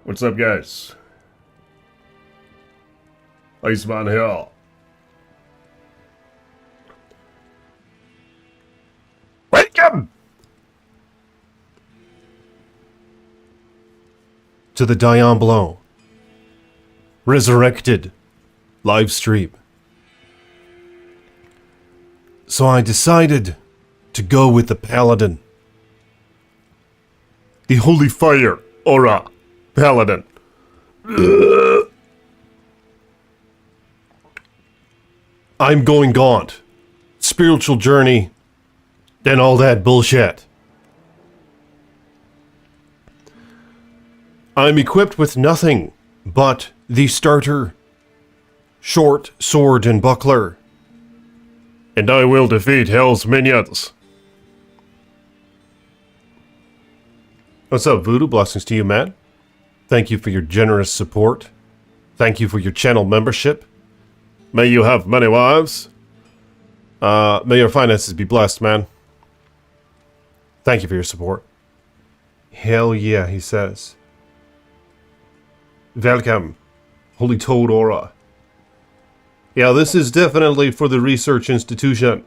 What's up, guys? Iceman here. Welcome to the Diablo Resurrected live stream. So I decided to go with the Paladin. the Holy Fire Aura Paladin. I'm going gaunt. Spiritual journey and all that bullshit. I'm equipped with nothing but the starter, short sword and buckler. And I will defeat Hell's minions. What's up, Voodoo? Blessings to you, man. Thank you for your generous support. Thank you for your channel membership. May you have many wives. May your finances be blessed, man. Thank you for your support. Hell yeah, he says. Welcome, Holy Toad Aura. Yeah, this is definitely for the research institution.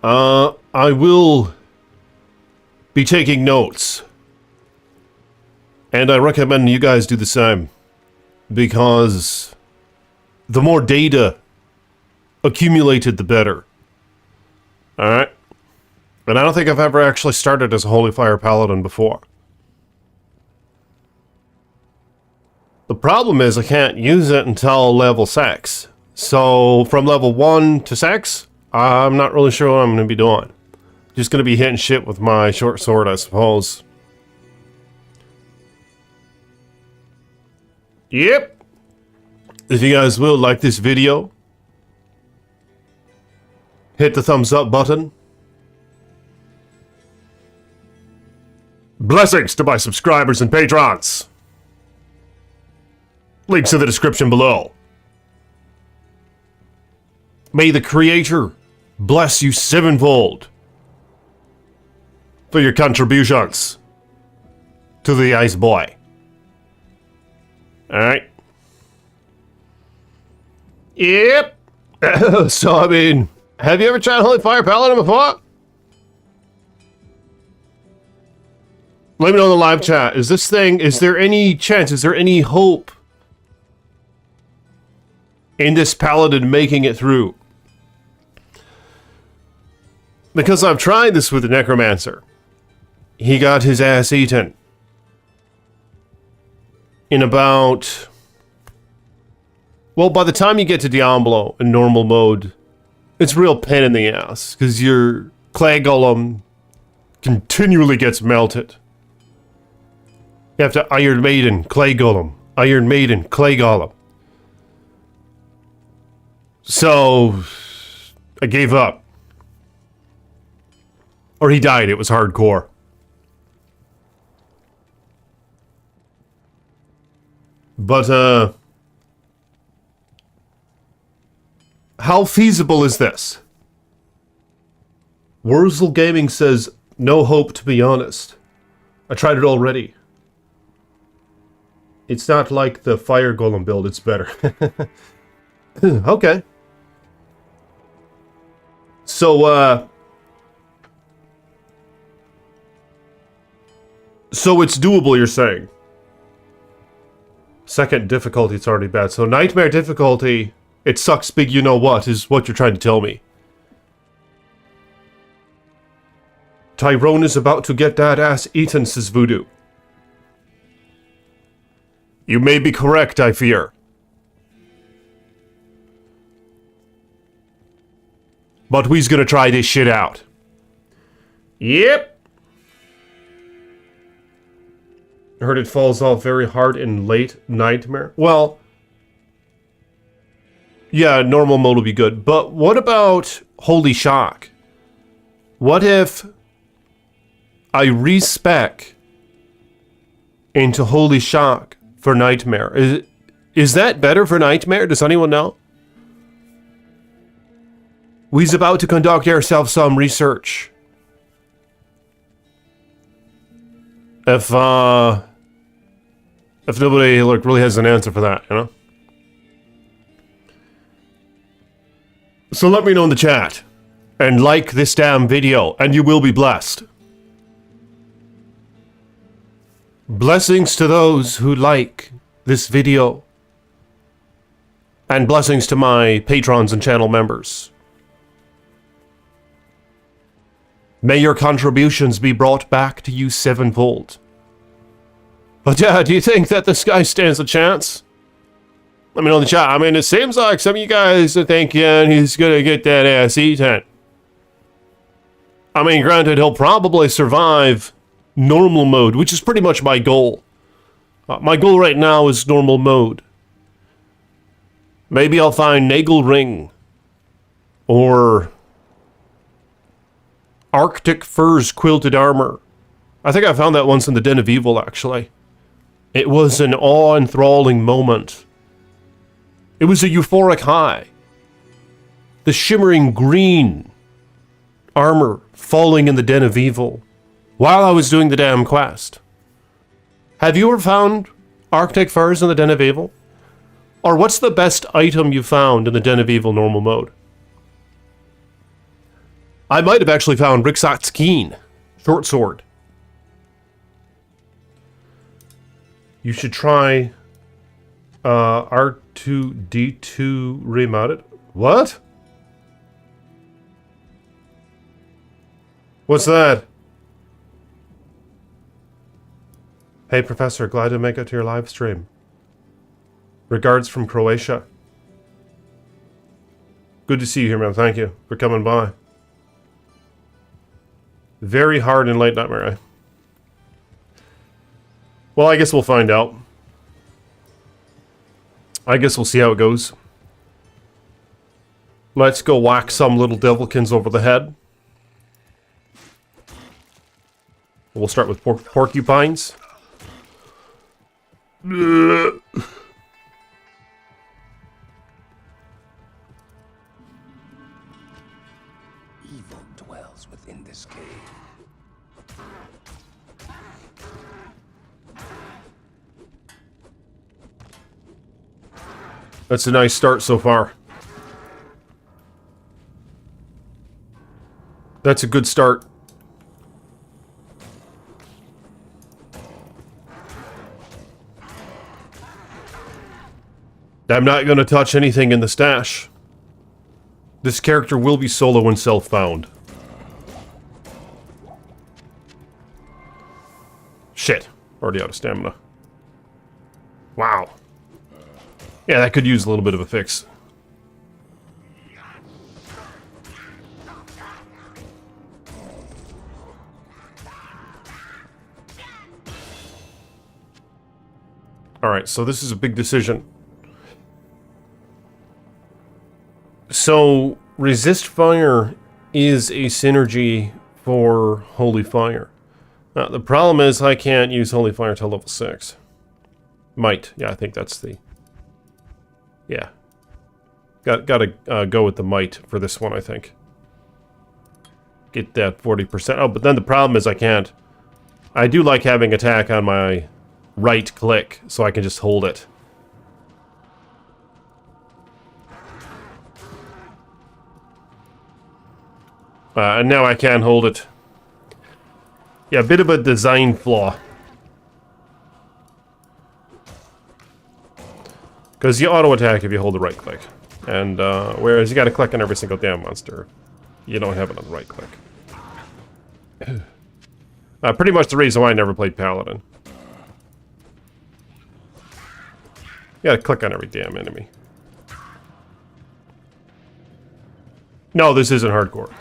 I will be taking notes. And I recommend you guys do the same. Because the more data accumulated, the better. Alright? And I don't think I've ever actually started as a Holy Fire Paladin before. The problem is I can't use it until level 6. So from level 1 to 6, I'm not really sure what I'm going to be doing. Just going to be hitting shit with my short sword, I suppose. Yep. If you guys will like this video, hit the thumbs up button. Blessings to my subscribers and patrons. Links in the description below. May the Creator bless you sevenfold for your contributions to the Ice Boy. Alright. Yep. So, I mean, have you ever tried Holy Fire Paladin before? Let me know in the live chat. Is there any chance, is there any hope in this Paladin making it through? Because I've tried this with the Necromancer. He got his ass eaten in about... Well, by the time you get to Diablo in normal mode, it's real pain in the ass, because your clay golem continually gets melted. You have to Iron Maiden, clay golem, Iron Maiden, clay golem. So, I gave up. Or he died, it was hardcore. But, how feasible is this? Wurzel Gaming says, no hope, to be honest. I tried it already. It's not like the Fire Golem build, it's better. Okay. So it's doable, you're saying? Second difficulty, it's already bad. So Nightmare difficulty, it sucks big you know what, is what you're trying to tell me. Tyrone is about to get that ass eaten, says Voodoo. You may be correct, I fear. But we's gonna try this shit out. Yep. I heard it falls off very hard in late Nightmare. Well, yeah, normal mode will be good. But what about Holy Shock? What if I respec into Holy Shock for Nightmare? Is that better for Nightmare? Does anyone know? We's about to conduct ourselves some research. If If nobody like really has an answer for that, you know? So let me know in the chat. And like this damn video, and you will be blessed. Blessings to those who like this video. And blessings to my patrons and channel members. May your contributions be brought back to you sevenfold. But yeah, do you think that this guy stands a chance? Let me know in the chat. I mean, it seems like some of you guys are thinking he's gonna get that ass eaten. I mean, granted, he'll probably survive normal mode, which is pretty much my goal. My goal right now is normal mode. Maybe I'll find Nagel Ring. Or Arctic Furs Quilted Armor. I think I found that once in the Den of Evil, actually. It was an awe-enthralling moment. It was a euphoric high. The shimmering green armor falling in the Den of Evil while I was doing the damn quest. Have you ever found Arctic Furs in the Den of Evil? Or what's the best item you found in the Den of Evil normal mode? I might have actually found Rixat's Keen, short sword. You should try R2D2 remodded. What? What's that? Hey, Professor, glad to make it to your live stream. Regards from Croatia. Good to see you here, man. Thank you for coming by. Very hard in Late Nightmare, eh? Well, I guess we'll find out. I guess we'll see how it goes. Let's go whack some little devilkins over the head. We'll start with porcupines. Evil dwells within this cave. That's a nice start so far. That's a good start. I'm not going to touch anything in the stash. This character will be solo and self-found. Shit. Already out of stamina. Wow. Yeah, that could use a little bit of a fix. Alright, so this is a big decision. So, resist fire is a synergy for holy fire. Now, the problem is I can't use holy fire till level 6. Might. Yeah, I think that's the... Yeah. Gotta go with the might for this one, I think. Get that 40%. Oh, but then the problem is I can't. I do like having attack on my right click, so I can just hold it. And now I can't hold it. Yeah, a bit of a design flaw. Because you auto-attack if you hold the right click. And, whereas you gotta click on every single damn monster. You don't have it on the right click. Pretty much the reason why I never played Paladin. You gotta click on every damn enemy. No, this isn't hardcore.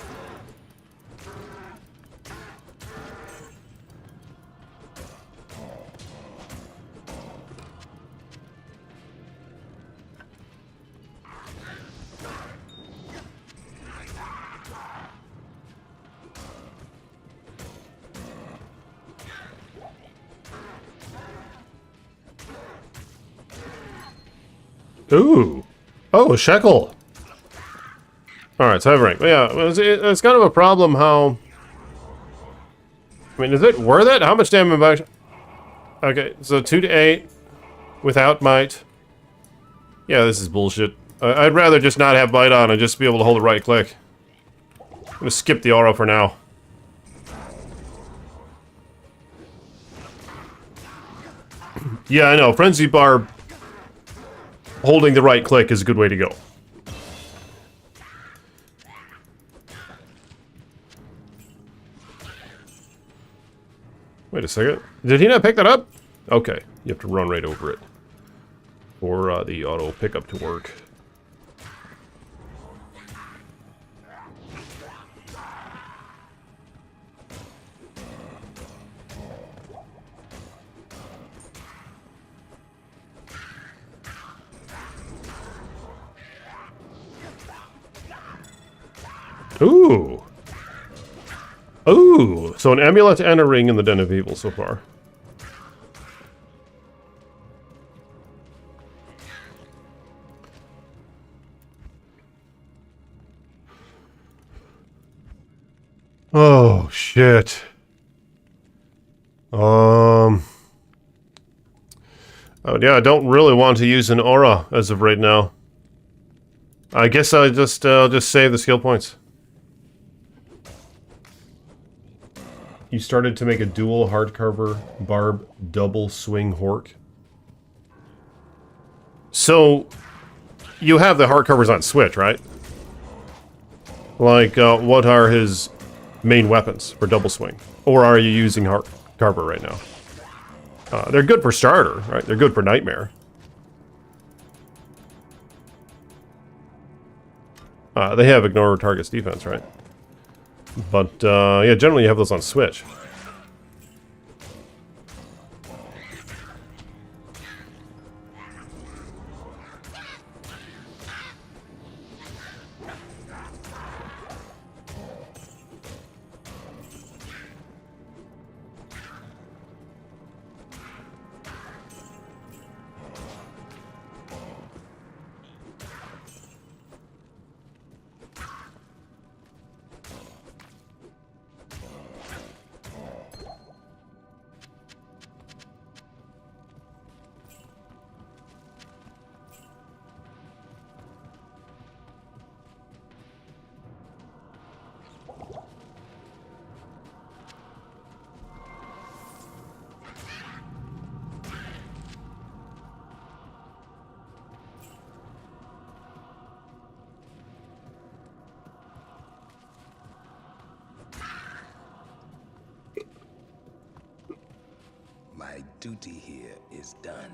Ooh. Oh, a shekel. Alright, so I have rank. Yeah, it's kind of a problem how... I mean, is it worth it? How much damage am I... Okay, so 2 to 8. without might. Yeah, this is bullshit. I'd rather just not have might on and just be able to hold a right click. I'm gonna skip the aura for now. Yeah, I know. Frenzy Bar holding the right click is a good way to go. Wait a second. Did he not pick that up? Okay. You have to run right over it for the auto pickup to work. Ooh. Ooh. So an amulet and a ring in the Den of Evil so far. Oh, shit. Oh, yeah, I don't really want to use an aura as of right now. I guess I'll just save the skill points. You started to make a dual hardcover barb double swing hork. So, you have the hardcovers on Switch, right? Like, what are his main weapons for double swing? Or are you using hardcover right now? They're good for starter, right? They're good for Nightmare. They have ignore target's defense, right? But, yeah, generally you have those on Switch. My duty here is done.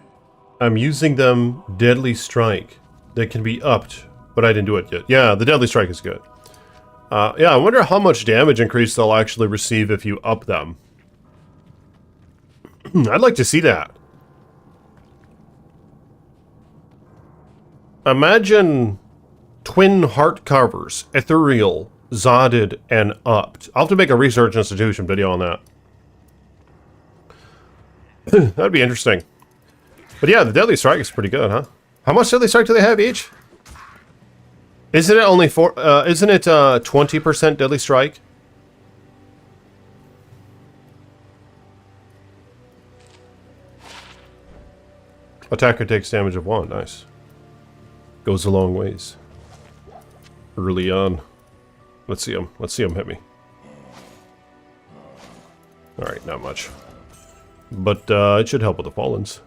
I'm using them Deadly Strike. That can be upped, but I didn't do it yet. Yeah, the Deadly Strike is good. Yeah, I wonder how much damage increase they'll actually receive if you up them. I'd like to see that. Imagine twin heart carvers, ethereal, zodded, and upped. I'll have to make a Research Institution video on that. That'd be interesting. But yeah, the Deadly Strike is pretty good, huh? How much Deadly Strike do they have each? Isn't it only isn't it 20% Deadly Strike? Attacker takes damage of 1, nice. Goes a long ways. Early on. Let's see him hit me. Alright, not much. But it should help with the Fallens.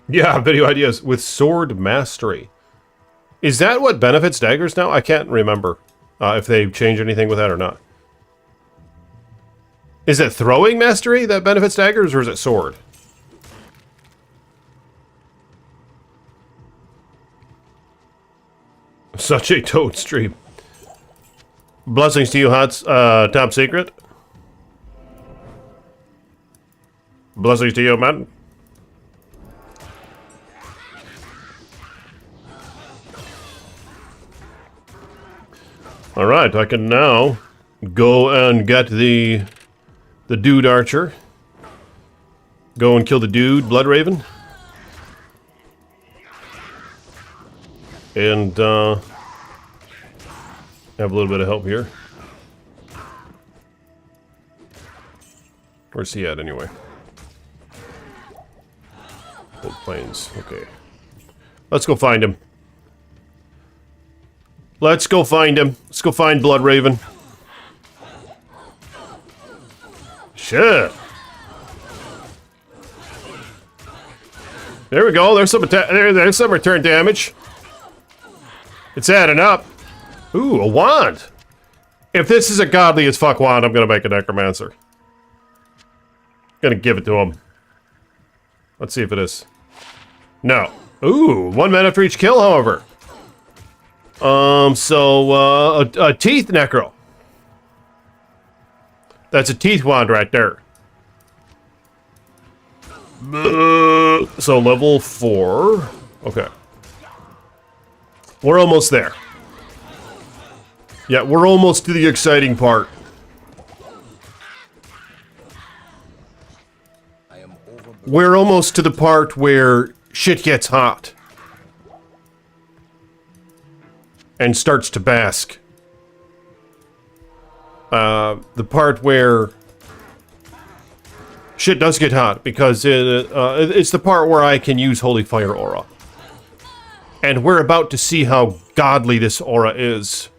Yeah, video ideas with Sword Mastery. Is that what benefits daggers now? I can't remember if they change anything with that or not. Is it Throwing Mastery that benefits daggers, or is it Sword? Such a toad stream. Blessings to you, Hots. Top secret. Blessings to you, man. Alright, I can now go and get the dude archer. Go and kill the dude, Blood Raven. And, have a little bit of help here. Where's he at, anyway? Old Plains. Okay. Let's go find him. Let's go find him. Let's go find Blood Raven. Shit. There we go. There's some return damage. It's adding up. Ooh, a wand. If this is a godly as fuck wand, I'm gonna make a necromancer. Gonna give it to him. Let's see if it is. No. Ooh, 1 minute for each kill, however. A teeth necro. That's a teeth wand right there. So level 4. Okay. We're almost there. Yeah, we're almost to the exciting part. We're almost to the part where shit gets hot. And starts to bask. The part where shit does get hot, because it's the part where I can use Holy Fire Aura. And we're about to see how godly this aura is.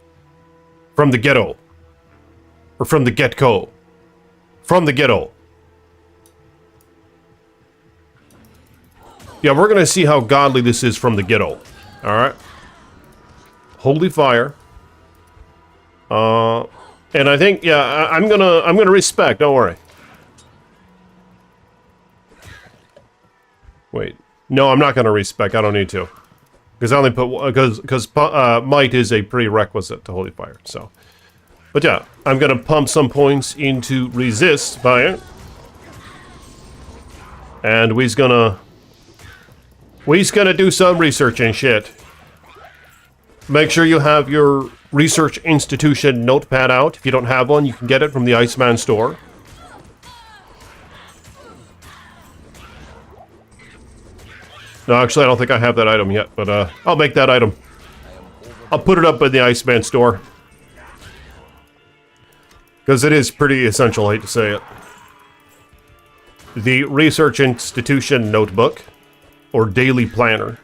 From the ghetto. Or from the get-go. From the ghetto. Yeah, we're gonna see how godly this is from the ghetto. Alright? Holy Fire. And I think, yeah, I'm gonna respect, don't worry. Wait. No, I'm not gonna respect, I don't need to. Because I only put, because might is a prerequisite to Holy Fire, so. But yeah, I'm gonna pump some points into resist fire. And we's gonna do some research and shit. Make sure you have your Research Institution notepad out. If you don't have one, you can get it from the Iceman store. No, actually, I don't think I have that item yet, but I'll make that item. I'll put it up in the Iceman store. Because it is pretty essential, I hate to say it. The Research Institution notebook, or daily planner.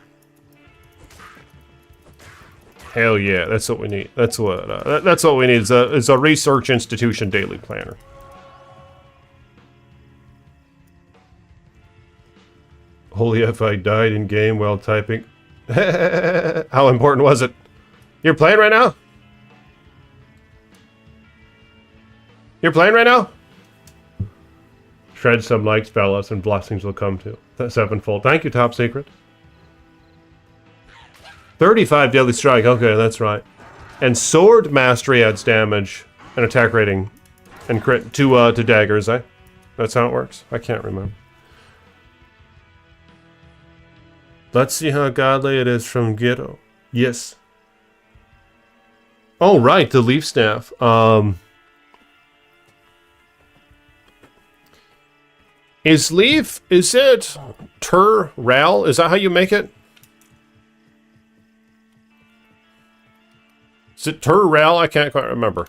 Hell yeah, that's what we need. That's what we need is a Research Institution daily planner. Holy F, I died in game while typing. How important was it? You're playing right now? You're playing right now? Shred some likes, fellas, and blessings will come too. Sevenfold. Thank you, Top Secret. 35 Deadly Strike, okay, that's right. And Sword Mastery adds damage and attack rating and crit to daggers, eh? That's how it works? I can't remember. Let's see how godly it is from Ghetto. Yes. Oh, right, the Leaf Staff. Is it Tur-Ral? Is that how you make it? Is it Tur-Ral? I can't quite remember.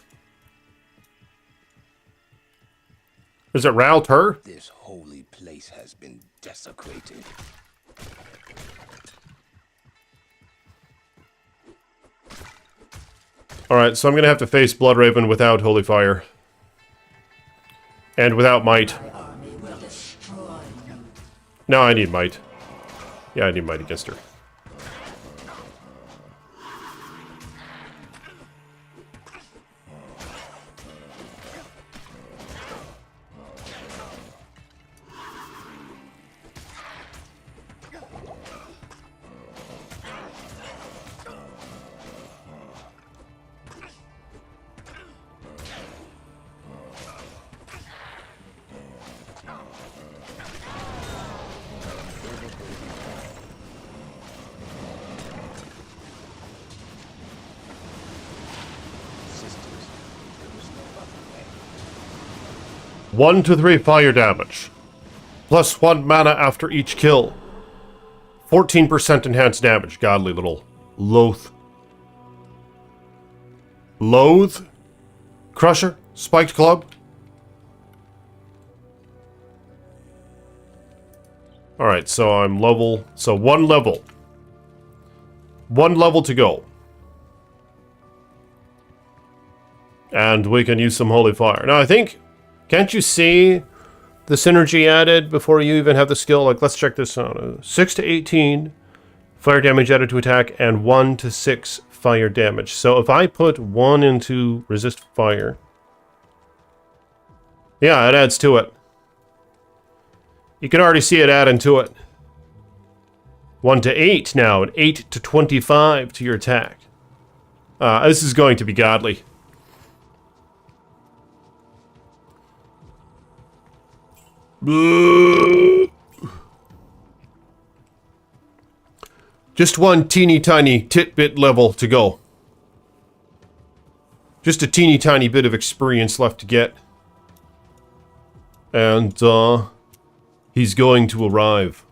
Is it Ral Tur? This holy place has been desecrated. Alright, so I'm gonna have to face Blood Raven without Holy Fire. And without Might. No, I need Might. Yeah, I need Might against her. One to 3 fire damage. Plus 1 mana after each kill. 14% enhanced damage. Godly little loath. Loathe? Crusher? Spiked Club? Alright, so I'm level... So one level. One level to go. And we can use some Holy Fire. Now, I think... Can't you see the synergy added before you even have the skill? Like, let's check this out. 6 to 18 fire damage added to attack, and 1 to 6 fire damage. So if I put 1 into resist fire... Yeah, it adds to it. You can already see it adding to it. 1 to 8 now, and 8 to 25 to your attack. This is going to be godly. Just one teeny tiny tit-bit level to go. Just a teeny tiny bit of experience left to get. And, he's going to arrive.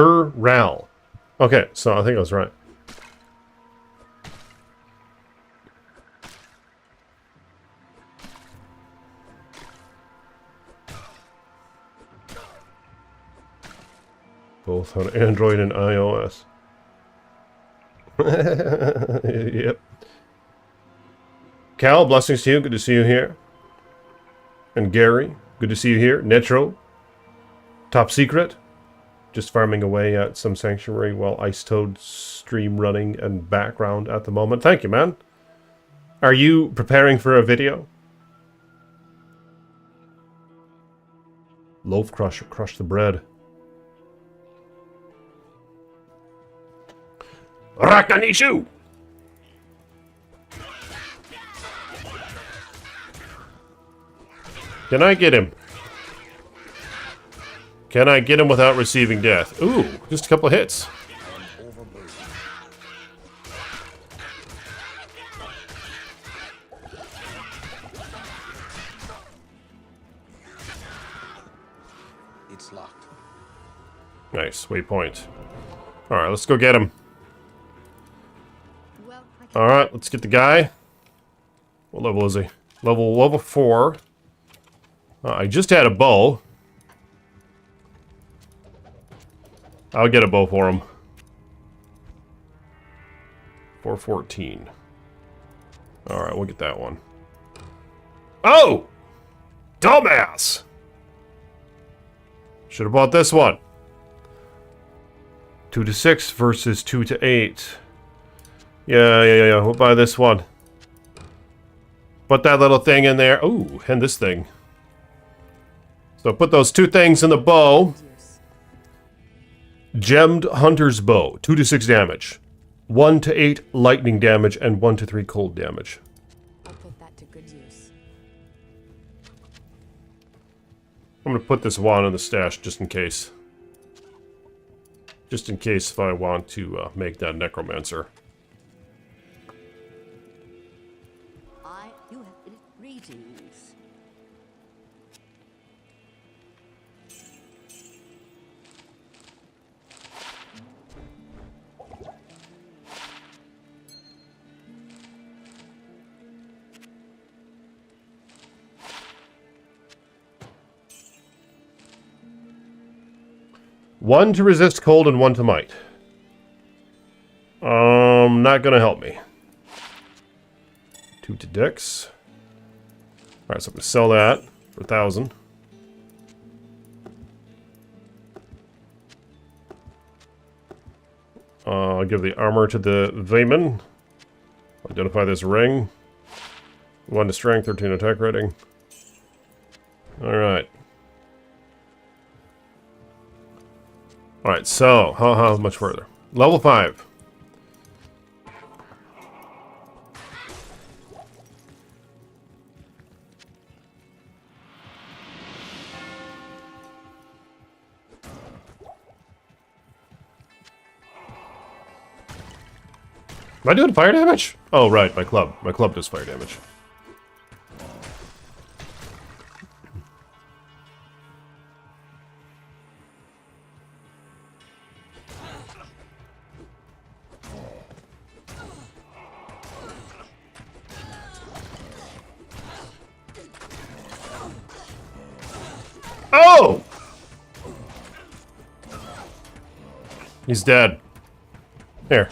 Ral. Okay, so I think I was right. Both on Android and iOS. Yep. Cal, blessings to you. Good to see you here. And Gary, good to see you here. Netro, Top Secret. Just farming away at some sanctuary while Ice Toad stream running and background at the moment. Thank you, man. Are you preparing for a video? Loaf Crusher, crush the bread. Rakanishu! Can I get him? Can I get him without receiving death? Ooh, just a couple of hits. It's locked. Nice, waypoint. Alright, let's go get him. Alright, let's get the guy. What level is he? Level 4. I just had a bow. I'll get a bow for him. 414. Alright, we'll get that one. Oh! Dumbass! Should have bought this one. 2 to 6 versus 2 to 8. Yeah. We'll buy this one. Put that little thing in there. Ooh, and this thing. So put those two things in the bow. Gemmed Hunter's Bow. 2 to 6 damage. 1 to 8 lightning damage and 1 to 3 cold damage. I'll put that to good use. I'm going to put this wand in the stash just in case. Just in case if I want to make that necromancer. You have greetings. One to resist cold and 1 to might. Not gonna help me. 2 to Dex. Alright, so I'm gonna sell that for 1,000. I'll give the armor to the Vayman. Identify this ring. 1 to strength, 13 attack rating. Alright. Alright, so, how much further? Level 5. Am I doing fire damage? Oh, right, my club. My club does fire damage. Oh! He's dead. Here.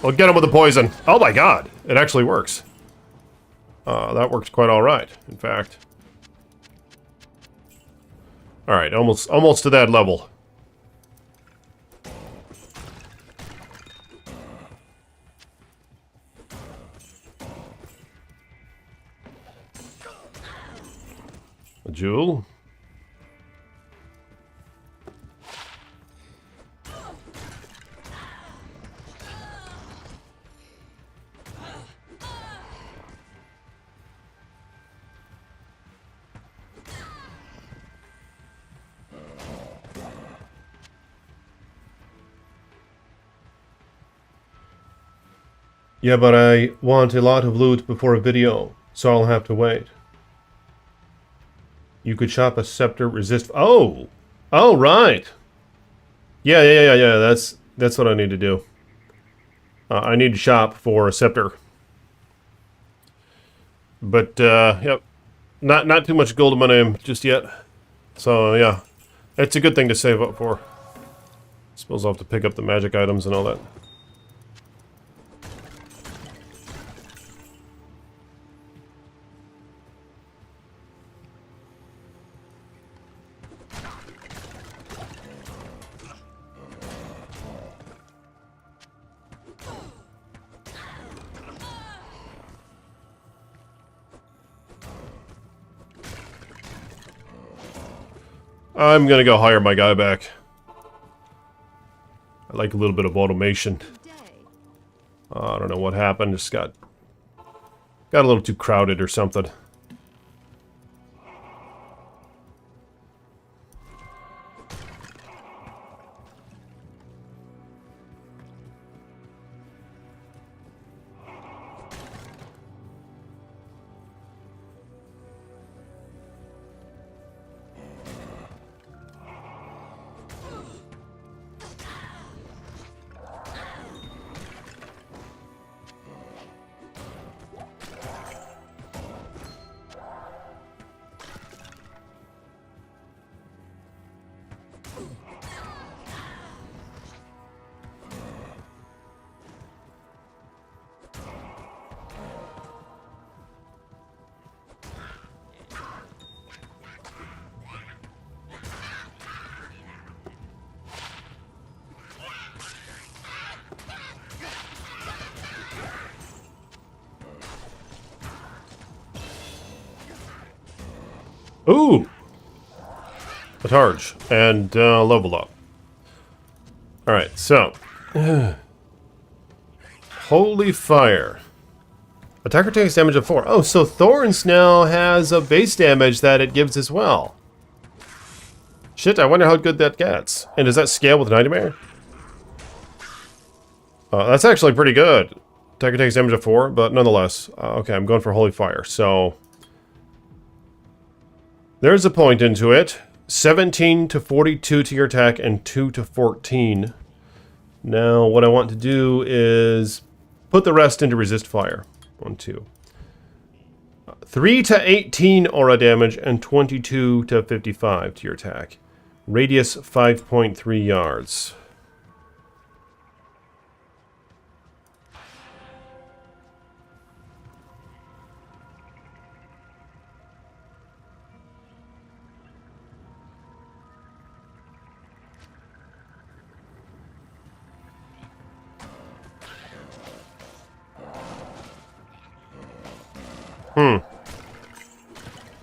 Well, get him with the poison. Oh my god, it actually works. That works quite all right, in fact. All right, almost to that level. A jewel. Yeah, but I want a lot of loot before a video, so I'll have to wait. You could shop a scepter resist. Oh! Oh, right! Yeah, that's what I need to do. I need to shop for a scepter. But, yep. Not too much gold in my name just yet. So, yeah. It's a good thing to save up for. Suppose I'll have to pick up the magic items and all that. I'm gonna go hire my guy back. I like a little bit of automation. I don't know what happened, just got a little too crowded or something. Ooh! A charge. And level up. Alright, so. Holy fire. Attacker takes damage of 4. Oh, so Thorns now has a base damage that it gives as well. Shit, I wonder how good that gets. And does that scale with Nightmare? That's actually pretty good. Attacker takes damage of 4, but nonetheless. Okay, I'm going for Holy Fire, so... There's a point into it. 17 to 42 to your attack and 2 to 14. Now, what I want to do is put the rest into resist fire. 1, 2. 3 to 18 aura damage and 22 to 55 to your attack. Radius 5.3 yards.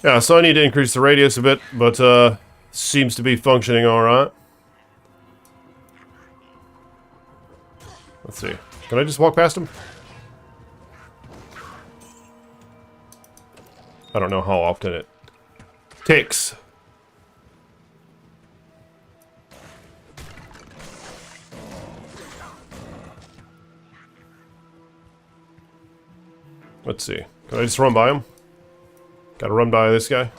Yeah, so I need to increase the radius a bit, but seems to be functioning alright. Let's see. Can I just walk past him? I don't know how often it takes. Let's see. Can I just run by him? Gotta run by this guy.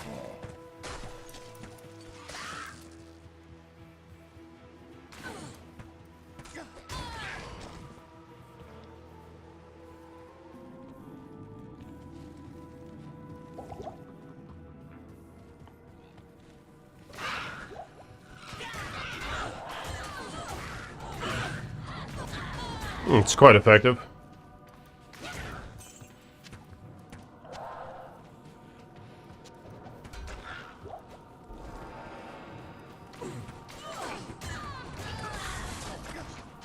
It's quite effective.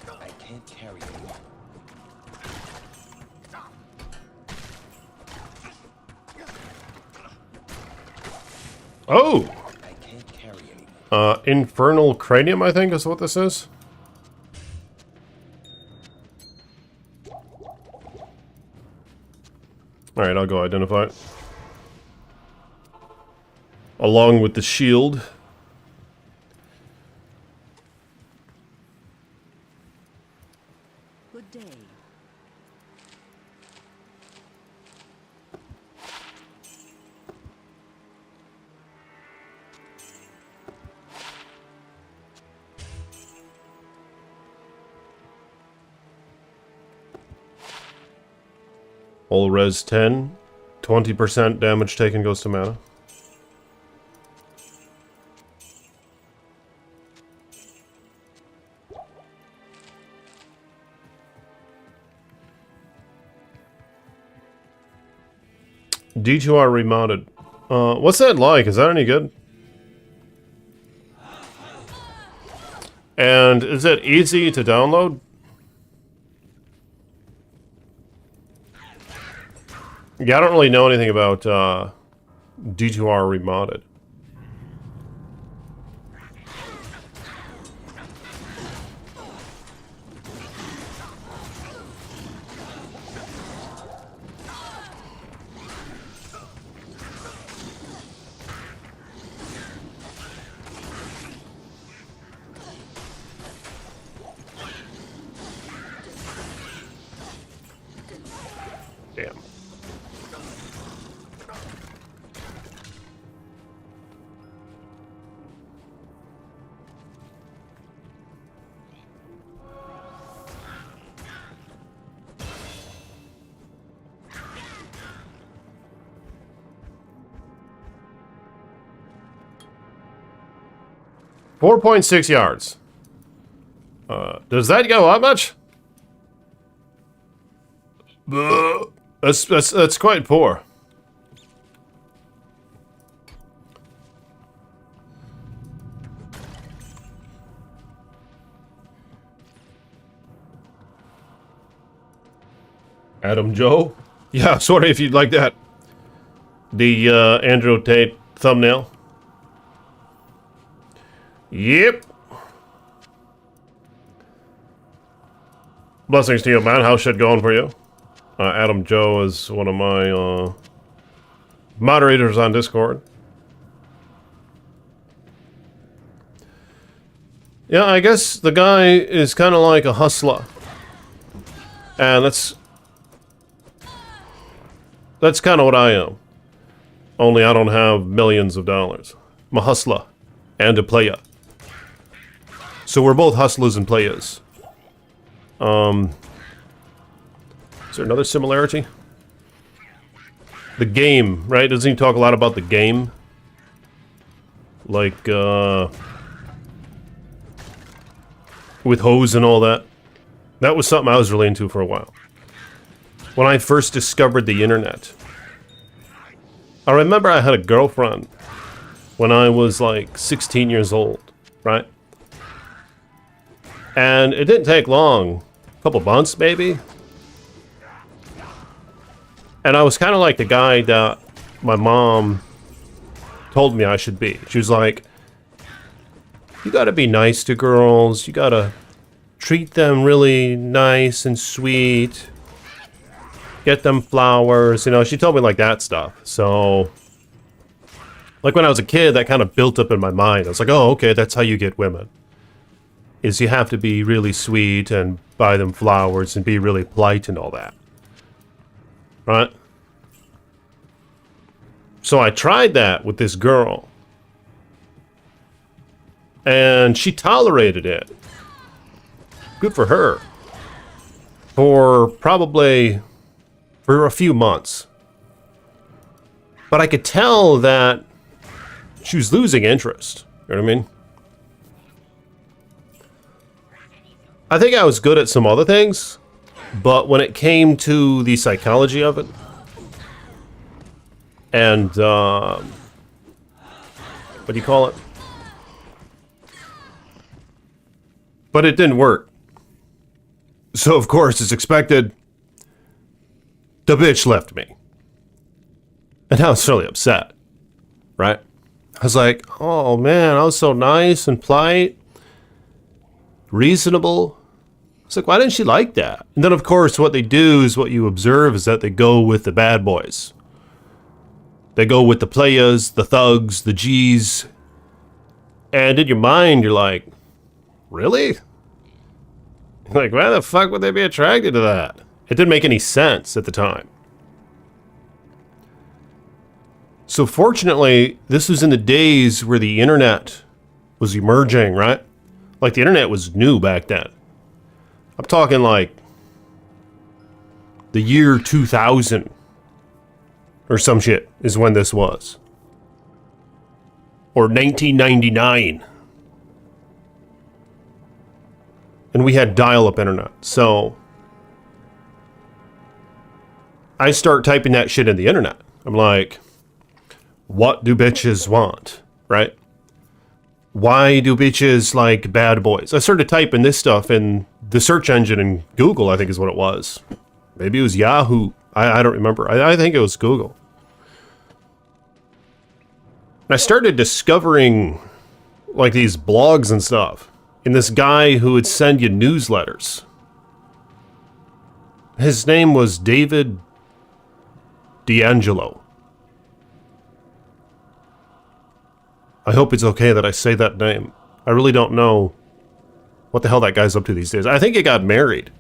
I can't carry it. Oh! I can't carry anymore. Infernal Cranium, I think is what this is. Alright, I'll go identify it. Along with the shield. Good day. All res 10. 20% damage taken goes to mana. D2R remounted. What's that like? Is that any good? And is it easy to download? Yeah, I don't really know anything about D2R remodded. Damn. .6 yards. Does that go up much? That's quite poor. Adam Joe? Yeah, sorry if you'd like that. The Andrew Tate thumbnail. Yep. Blessings to you, man. How's shit going for you? Adam Joe is one of my moderators on Discord. Yeah, I guess the guy is kind of like a hustler. And that's kind of what I am. Only I don't have millions of dollars. I'm a hustler and a player. So we're both hustlers and players. Is there another similarity? The game, right? Doesn't he talk a lot about the game? Like, with hose and all that. That was something I was really into for a while. When I first discovered the internet. I remember I had a girlfriend when I was like 16 years old, right? And it didn't take long. A couple months, maybe. And I was kind of like the guy that my mom told me I should be. She was like, you gotta be nice to girls. You gotta treat them really nice and sweet. Get them flowers. You know, she told me like that stuff. So, like when I was a kid, that kind of built up in my mind. I was like, oh, okay, that's how you get women. Is you have to be really sweet and buy them flowers and be really polite and all that. Right? So I tried that with this girl. And she tolerated it. Good for her. For a few months. But I could tell that she was losing interest. You know what I mean? I think I was good at some other things, but when it came to the psychology of it, and, what do you call it? But it didn't work. So, of course, as expected, the bitch left me. And I was really upset, right? I was like, oh man, I was so nice and polite, reasonable. It's like, why didn't she like that? And then, of course, what they do is what you observe is that they go with the bad boys. They go with the players, the thugs, the G's. And in your mind, you're like, really? Like, why the fuck would they be attracted to that? It didn't make any sense at the time. So fortunately, this was in the days where the internet was emerging, right? Like, the internet was new back then. I'm talking like the year 2000 or some shit is when this was. Or 1999. And we had dial-up internet. So I start typing that shit in the internet. I'm like, what do bitches want, right? Why do bitches like bad boys? I started typing this stuff in the search engine in Google, I think is what it was. Maybe it was Yahoo. I don't remember. I think it was Google. And I started discovering like these blogs and stuff. And this guy who would send you newsletters. His name was David D'Angelo. I hope it's okay that I say that name. I really don't know what the hell that guy's up to these days. I think he got married.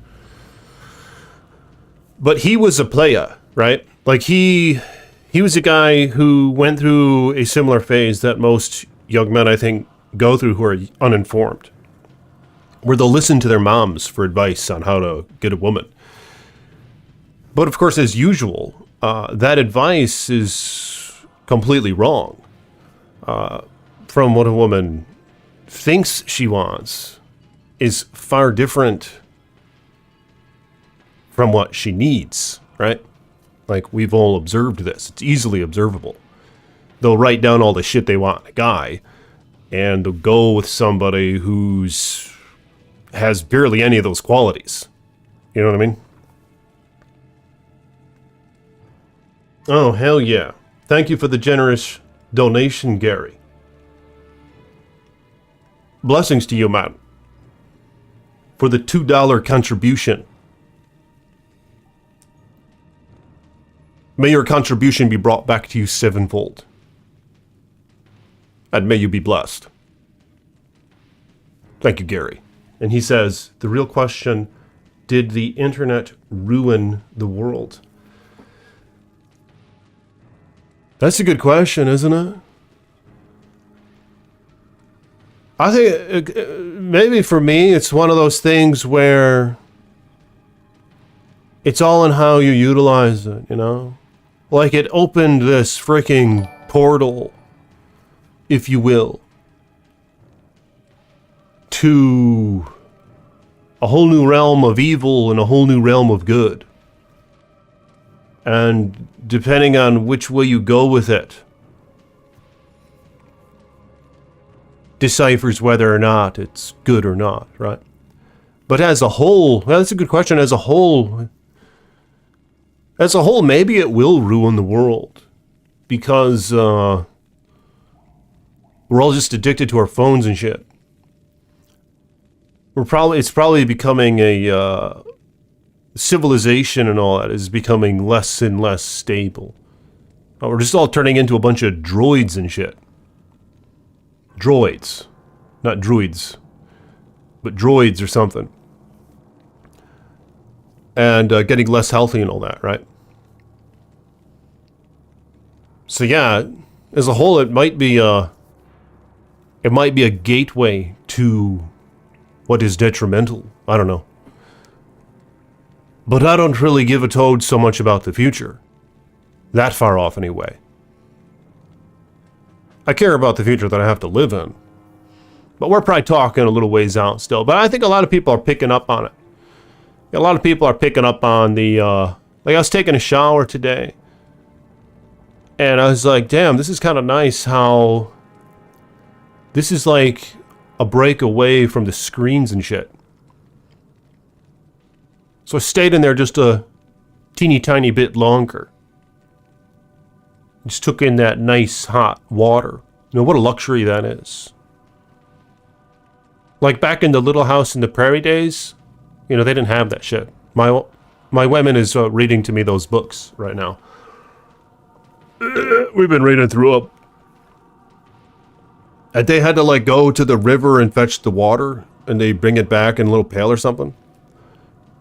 But he was a playa, right? Like he was a guy who went through a similar phase that most young men, I think, go through who are uninformed. Where they'll listen to their moms for advice on how to get a woman. But of course, as usual, that advice is completely wrong. From what a woman thinks she wants is far different from what she needs, right? Like, we've all observed this. It's easily observable. They'll write down all the shit they want in a guy, and they'll go with somebody has barely any of those qualities. You know what I mean? Oh, hell yeah. Thank you for the generous donation, Gary. Blessings to you, man. For the $2 contribution. May your contribution be brought back to you sevenfold. And may you be blessed. Thank you, Gary. And he says, the real question, did the internet ruin the world? That's a good question, isn't it? I think maybe for me, it's one of those things where it's all in how you utilize it, you know? Like, it opened this freaking portal, if you will, to a whole new realm of evil and a whole new realm of good. And depending on which way you go with it, deciphers whether or not it's good or not, right? But as a whole, well, that's a good question. As a whole, maybe it will ruin the world because we're all just addicted to our phones and shit. It's probably becoming a civilization and all that is becoming less and less stable. We're just all turning into a bunch of droids and shit. Droids. Not druids. But droids or something. And getting less healthy and all that, right? So yeah, as a whole, it might be a gateway to what is detrimental. I don't know. But I don't really give a toad so much about the future. That far off, anyway. I care about the future that I have to live in. But we're probably talking a little ways out still. But I think a lot of people are picking up on it. A lot of people are picking up on the, like I was taking a shower today. And I was like, damn, this is kind of nice how this is like a break away from the screens and shit. So I stayed in there just a teeny tiny bit longer. Just took in that nice hot water. You know, what a luxury that is. Like back in the Little House in the Prairie days, you know, they didn't have that shit. My woman is reading to me those books right now. We've been reading through them. And they had to like go to the river and fetch the water, and they bring it back in a little pail or something.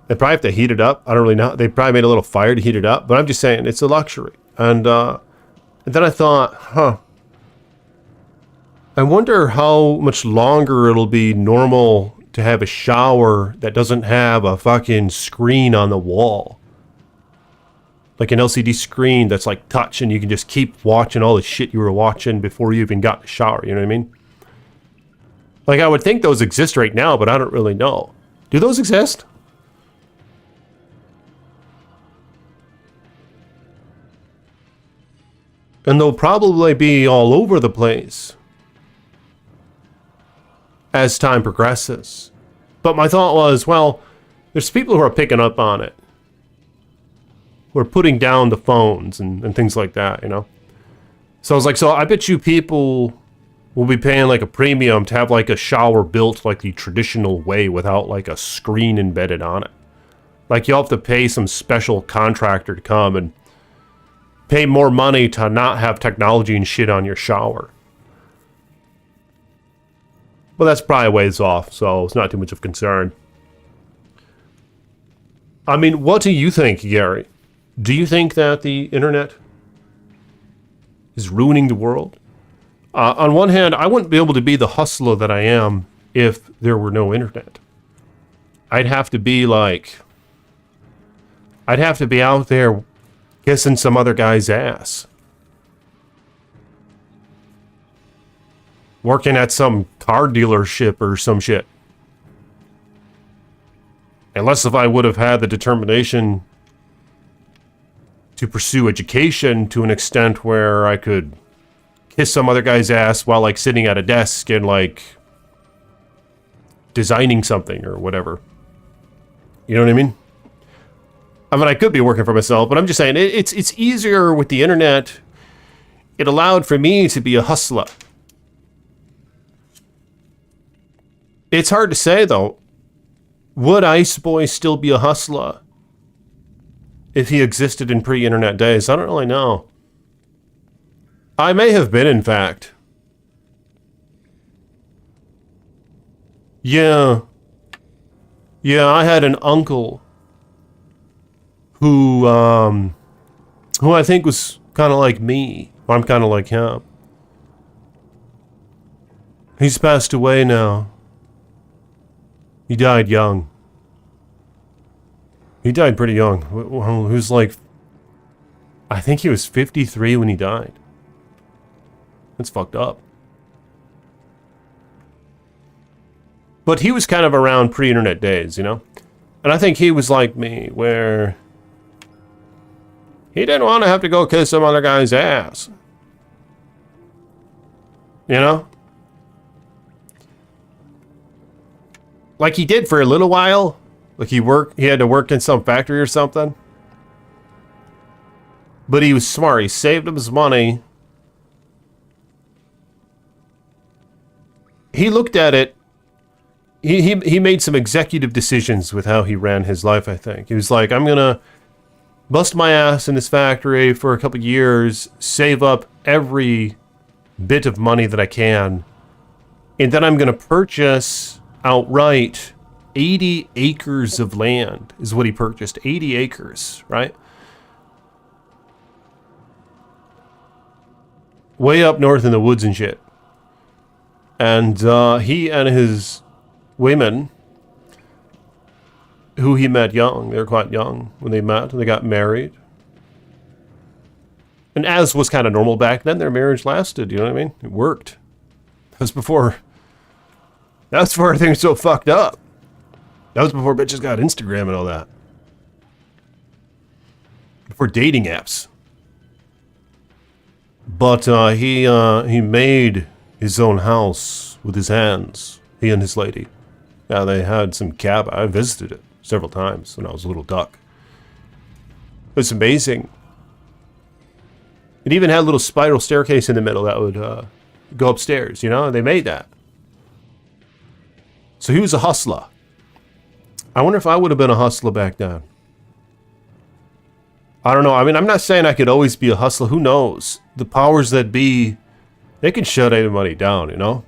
They probably have to heat it up. I don't really know. They probably made a little fire to heat it up, but I'm just saying it's a luxury. And then I thought, I wonder how much longer it'll be normal to have a shower that doesn't have a fucking screen on the wall. Like an LCD screen that's like touch, and you can just keep watching all the shit you were watching before you even got in the shower, you know what I mean? Like I would think those exist right now, but I don't really know. Do those exist? And they'll probably be all over the place as time progresses. But my thought was, well, there's people who are picking up on it. Who are putting down the phones and things like that, you know? So I was like, so I bet you people will be paying like a premium to have like a shower built like the traditional way without like a screen embedded on it. Like you'll have to pay some special contractor to come and pay more money to not have technology and shit on your shower. Well, that's probably a ways off, so it's not too much of concern. I mean, what do you think, Gary? Do you think that the internet is ruining the world? On one hand, I wouldn't be able to be the hustler that I am if there were no internet. I'd have to be out there kissing some other guy's ass. Working at some car dealership or some shit. Unless if I would have had the determination to pursue education to an extent where I could kiss some other guy's ass while like sitting at a desk and like designing something or whatever. You know what I mean? I mean, I could be working for myself, but I'm just saying it's easier with the internet. It allowed for me to be a hustler. It's hard to say though. Would Ice Boy still be a hustler if he existed in pre-internet days? I don't really know. I may have been, in fact. Yeah. Yeah, I had an uncle who I think was kind of like me. I'm kind of like him. He's passed away now. He died young. He died pretty young. He was like, I think he was 53 when he died. That's fucked up. But he was kind of around pre-internet days, you know? And I think he was like me, where he didn't want to have to go kiss some other guy's ass. You know? Like he did for a little while. Like he had to work in some factory or something. But he was smart. He saved up his money. He looked at it. He made some executive decisions with how he ran his life, I think. He was like, I'm going to bust my ass in this factory for a couple of years, save up every bit of money that I can, and then I'm going to purchase outright 80 acres of land is what he purchased. 80 acres, right? way up north in the woods and shit. And he and his women, who he met young, they were quite young when they met, and they got married. And as was kind of normal back then, their marriage lasted, you know what I mean? It worked. That's before everything was so fucked up. That was before bitches got Instagram and all that. Before dating apps. But he made his own house with his hands. He and his lady. Now they had some cabin. I visited it several times when I was a little duck. It's amazing. It even had a little spiral staircase in the middle that would go upstairs, you know? They made that. So he was a hustler. I wonder if I would have been a hustler back then. I don't know. I mean, I'm not saying I could always be a hustler. Who knows? The powers that be, they can shut anybody down, you know?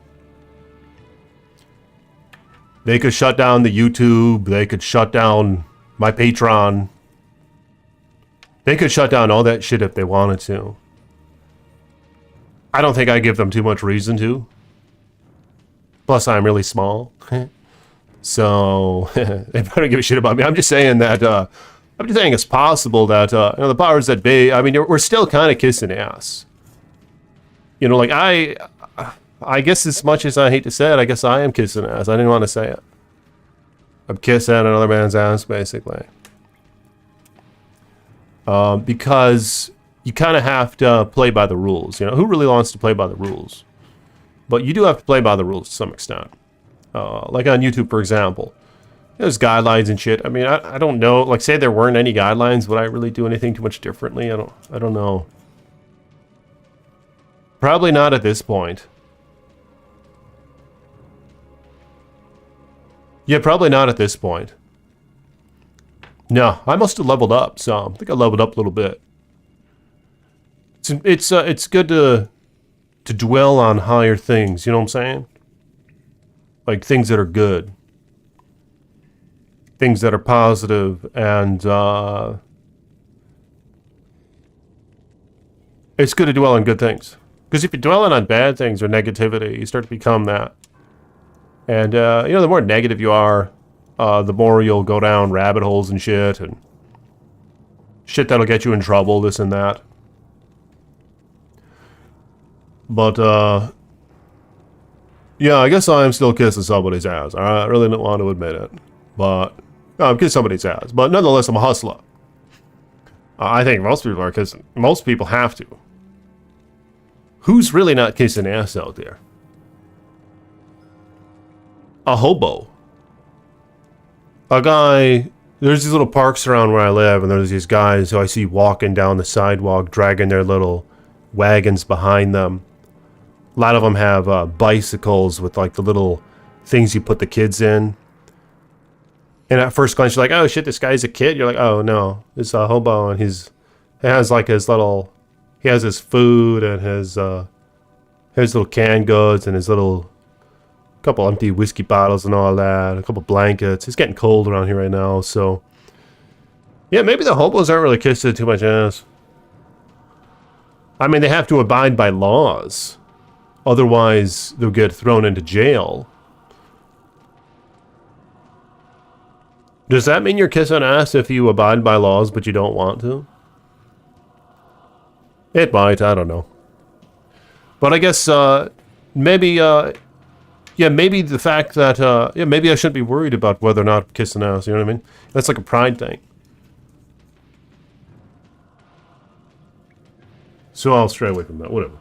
They could shut down the YouTube. They could shut down my Patreon. They could shut down all that shit if they wanted to. I don't think I give them too much reason to. Plus, I'm really small. So, they better give a shit about me. I'm just saying that, I'm just saying it's possible that, you know, the powers that be, I mean, we're still kind of kissing ass. You know, like, I guess as much as I hate to say it, I guess I am kissing ass. I didn't want to say it. I'm kissing another man's ass, basically. Because you kind of have to play by the rules. You know, who really wants to play by the rules? But you do have to play by the rules to some extent. Like on YouTube, for example. There's guidelines and shit. I mean, I don't know. Like, say there weren't any guidelines, would I really do anything too much differently? I don't know. Probably not at this point. Yeah, probably not at this point. No, I must have leveled up some. I think I leveled up a little bit. It's good to dwell on higher things, you know what I'm saying? Like things that are good. Things that are positive, and it's good to dwell on good things. Because if you're dwelling on bad things or negativity, you start to become that. And, you know, the more negative you are, the more you'll go down rabbit holes and shit that'll get you in trouble, this and that. But, yeah, I guess I am still kissing somebody's ass. I really don't want to admit it. But, I'm kissing somebody's ass. But nonetheless, I'm a hustler. I think most people are kissing. Most people have to. Who's really not kissing ass out there? A hobo. A guy, there's these little parks around where I live, and there's these guys who I see walking down the sidewalk, dragging their little wagons behind them. A lot of them have bicycles with like the little things you put the kids in. And at first glance, you're like, oh shit, this guy's a kid. You're like, oh no, it's a hobo, and he has like his little, he has his food and his little canned goods and his little couple empty whiskey bottles and all that, a couple blankets. It's getting cold around here right now, so yeah, maybe the hobos aren't really kissing too much ass. I mean, they have to abide by laws, otherwise they'll get thrown into jail. Does that mean you're kissing ass if you abide by laws but you don't want to? It might, I don't know. But I guess maybe yeah, maybe the fact that, yeah, maybe I shouldn't be worried about whether or not I'm kissing ass, you know what I mean? That's like a pride thing. So I'll stray away from that, whatever.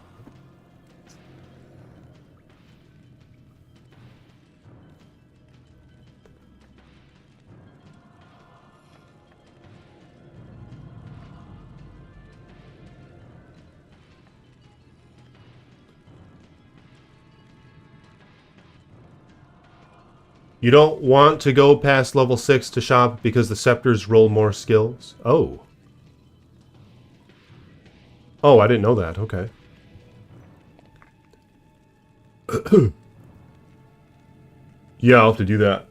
You don't want to go past level 6 to shop because the scepters roll more skills? Oh. Oh, I didn't know that. Okay. Yeah, I'll have to do that.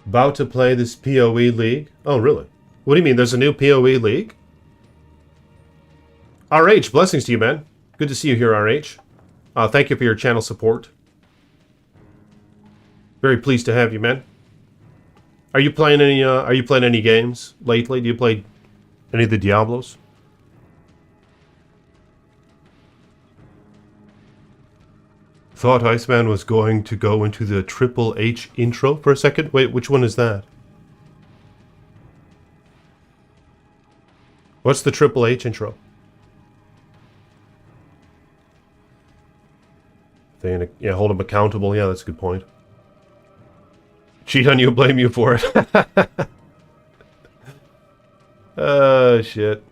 About to play this PoE League? Oh, really? What do you mean? There's a new PoE League? RH, blessings to you, man. Good to see you here, RH. Thank you for your channel support. Very pleased to have you, man. Are you playing any games lately? Do you play any of the Diablos? Thought Iceman was going to go into the Triple H intro for a second. Wait, which one is that? What's the Triple H intro? Yeah, hold him accountable. Yeah, that's a good point. Cheat on you, blame you for it. Oh, shit.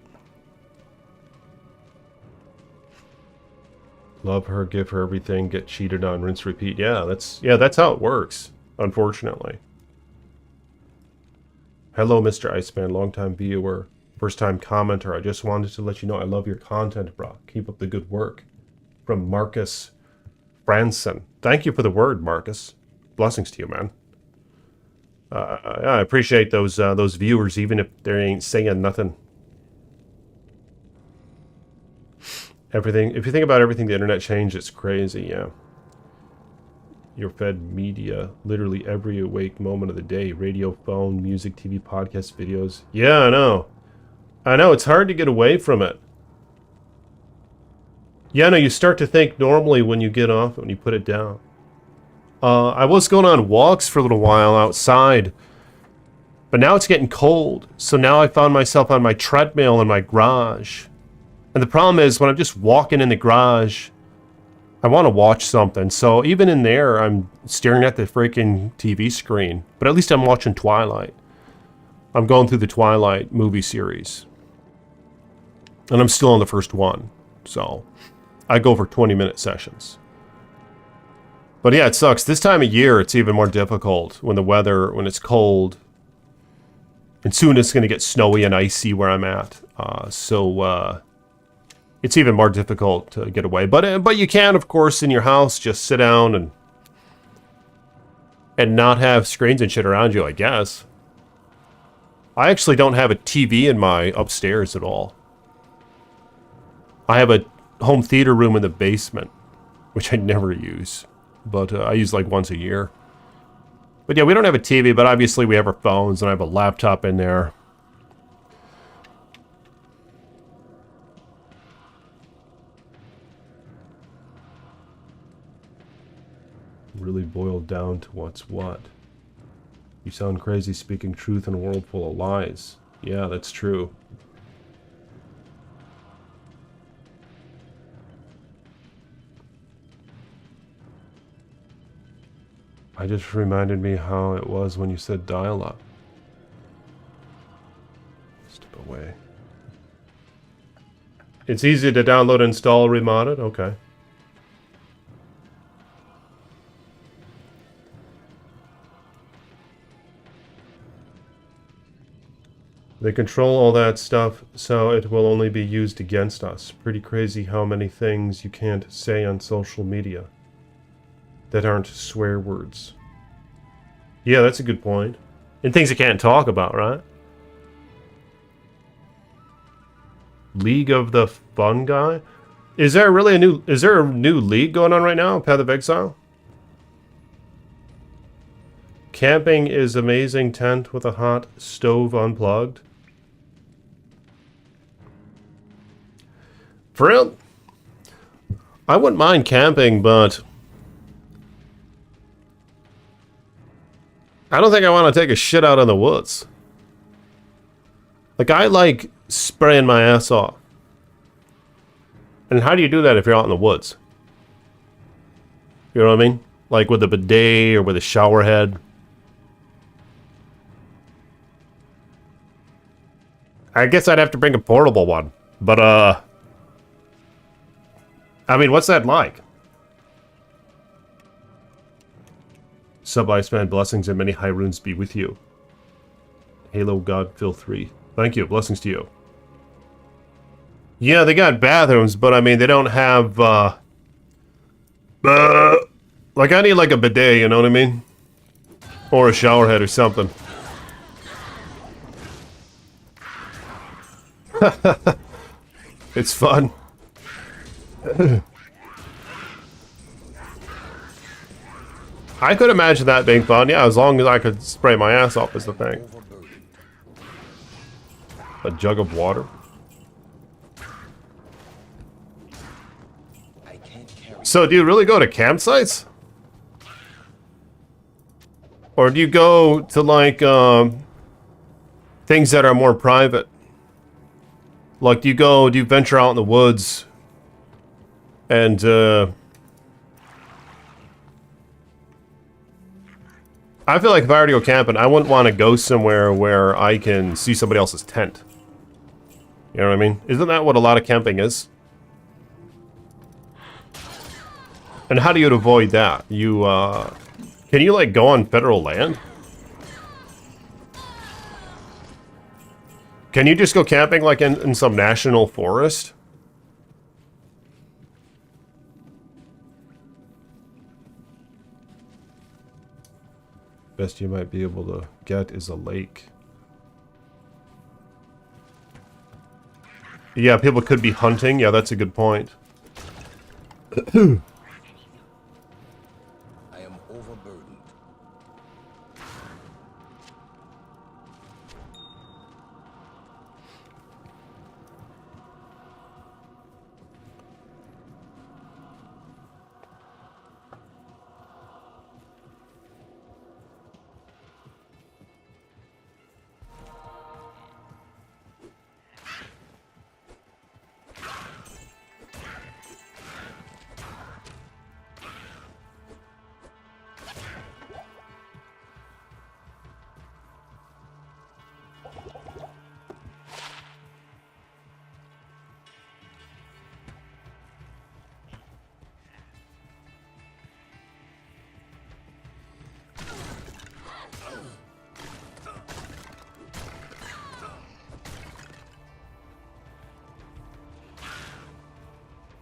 Love her, give her everything, get cheated on, rinse, repeat. Yeah, that's how it works, unfortunately. Hello, Mr. Iceman, long-time viewer, first-time commenter. I just wanted to let you know I love your content, bro. Keep up the good work. From Marcus Branson. Thank you for the word, Marcus. Blessings to you, man. I appreciate those viewers, even if they ain't saying nothing. Everything. If you think about everything the internet changed, it's crazy. Yeah. You're fed media literally every awake moment of the day: radio, phone, music, TV, podcasts, videos. Yeah, I know. I know. It's hard to get away from it. Yeah, no. You start to think normally when you get off it, when you put it down. I was going on walks for a little while outside, but now it's getting cold. So now I found myself on my treadmill in my garage. And the problem is, when I'm just walking in the garage, I want to watch something. So even in there, I'm staring at the freaking TV screen. But at least I'm watching Twilight. I'm going through the Twilight movie series. And I'm still on the first one. So I go for 20-minute sessions. But yeah, it sucks. This time of year, it's even more difficult when when it's cold. And soon it's going to get snowy and icy where I'm at. It's even more difficult to get away. But you can, of course, in your house, just sit down and not have screens and shit around you, I guess. I actually don't have a TV in my upstairs at all. I have a home theater room in the basement, which I never use. But I use like once a year. But yeah, we don't have a TV, but obviously we have our phones, and I have a laptop in there. Really boiled down to what's what. You sound crazy speaking truth in a world full of lies. Yeah, that's true. I just reminded me how it was when you said dial-up. Step away. It's easy to download, install, remod it? Okay. They control all that stuff, so it will only be used against us. Pretty crazy how many things you can't say on social media that aren't swear words. Yeah, that's a good point. And things you can't talk about, right? League of the Fun Guy? Is there a new league going on right now? Path of Exile? Camping is amazing. Tent with a hot stove unplugged. For real? I wouldn't mind camping, but I don't think I want to take a shit out in the woods. Like, I like spraying my ass off. And how do you do that if you're out in the woods? You know what I mean? Like with a bidet or with a shower head. I guess I'd have to bring a portable one. But, I mean, what's that like? Sub Iceman, blessings and many high runes be with you. Halo God Phil 3. Thank you, blessings to you. Yeah, they got bathrooms, but I mean, they don't have, like, I need like a bidet, you know what I mean? Or a shower head or something. It's fun. I could imagine that being fun, yeah, as long as I could spray my ass off is the thing. A jug of water. I can't carry. So do you really go to campsites? Or do you go to like things that are more private? Like do you venture out in the woods and I feel like if I were to go camping, I wouldn't want to go somewhere where I can see somebody else's tent. You know what I mean? Isn't that what a lot of camping is? And how do you avoid that? You, can you, like, go on federal land? Can you just go camping, like, in some national forest? Best you might be able to get is a lake. Yeah, people could be hunting. Yeah, that's a good point. I am overburdened.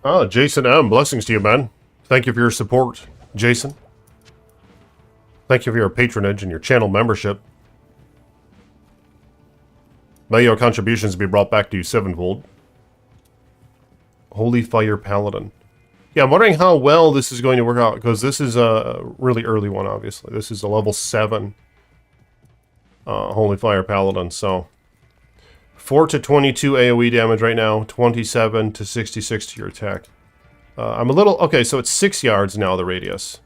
Oh, Jason M. Blessings to you, man. Thank you for your support, Jason. Thank you for your patronage and your channel membership. May your contributions be brought back to you sevenfold. Holy Fire Paladin. Yeah, I'm wondering how well this is going to work out, because this is a really early one, obviously. This is a level 7 Holy Fire Paladin, so... 4 to 22 AoE damage right now, 27 to 66 to your attack. I'm a little... Okay, so it's 6 yards now, the radius.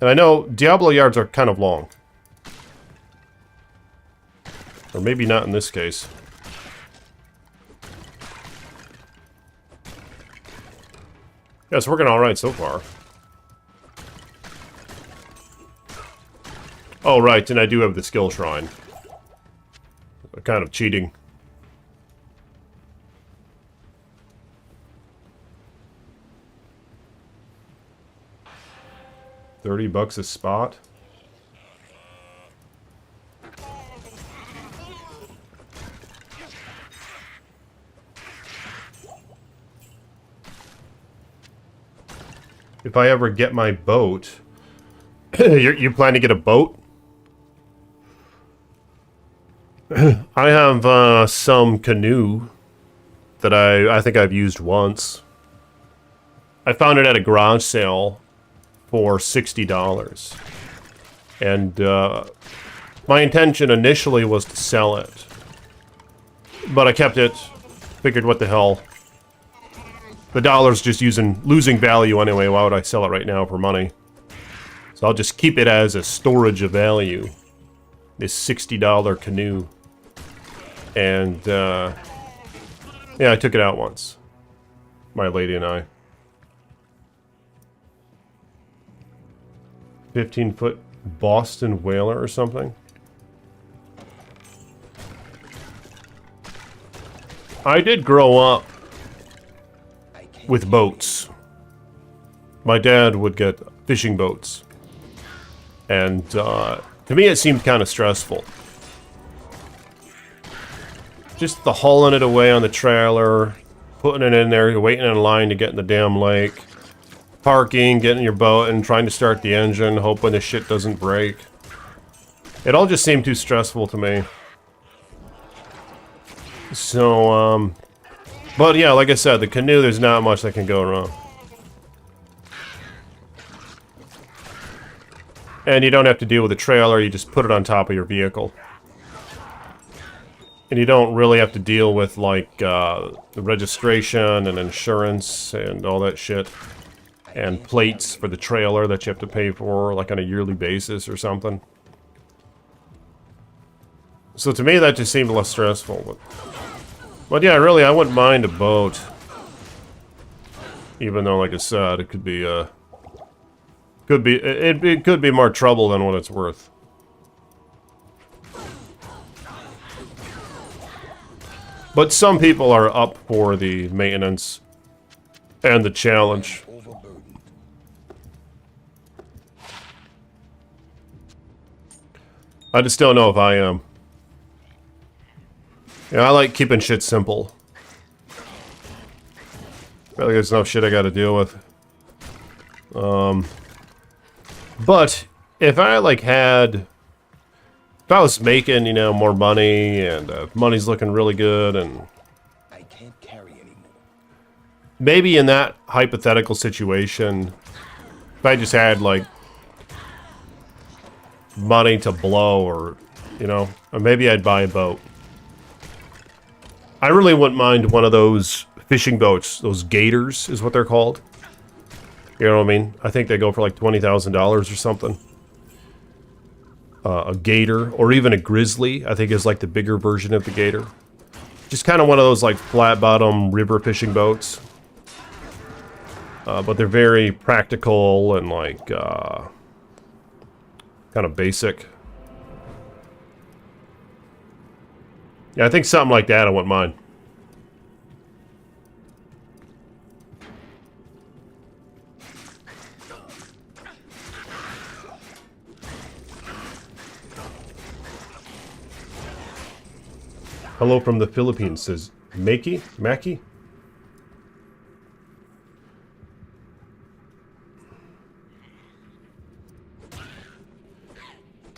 And I know Diablo yards are kind of long. Or maybe not in this case. Yeah, it's working alright so far. Oh, right, and I do have the skill shrine. Kind of cheating. $30 a spot. If I ever get my boat... you plan to get a boat? I have some canoe that I think I've used once. I found it at a garage sale for $60. And my intention initially was to sell it. But I kept it. Figured, what the hell. The dollar's just losing value anyway. Why would I sell it right now for money? So I'll just keep it as a storage of value. This $60 canoe. And, yeah, I took it out once. My lady and I. 15-foot Boston whaler or something. I did grow up with boats. My dad would get fishing boats. And to me it seemed kind of stressful. Just the hauling it away on the trailer, putting it in there, waiting in line to get in the damn lake. Parking, getting your boat, and trying to start the engine, hoping the shit doesn't break. It all just seemed too stressful to me. So, but yeah, like I said, the canoe, there's not much that can go wrong. And you don't have to deal with the trailer, you just put it on top of your vehicle. And you don't really have to deal with, like, the registration and insurance and all that shit. And plates for the trailer that you have to pay for, like, on a yearly basis or something. So to me, that just seemed less stressful. But yeah, really, I wouldn't mind a boat. Even though, like I said, it could be, it could be more trouble than what it's worth. But some people are up for the maintenance and the challenge. Overburdened. I just don't know if I am. Yeah, I like keeping shit simple. I feel like there's enough shit I gotta deal with. But if I like had, if I was making, you know, more money and money's looking really good, and I can't carry anymore. maybe in that hypothetical situation, if I just had like money to blow, or you know, or maybe I'd buy a boat. I really wouldn't mind one of those fishing boats. Those gators is what they're called. You know what I mean? I think they go for like $20,000 or something. A gator, or even a grizzly, I think is like the bigger version of the gator. Just kind of one of those like flat bottom river fishing boats. But they're very practical and like kind of basic. Yeah, I think something like that I wouldn't mind. Hello from the Philippines, says Mackie?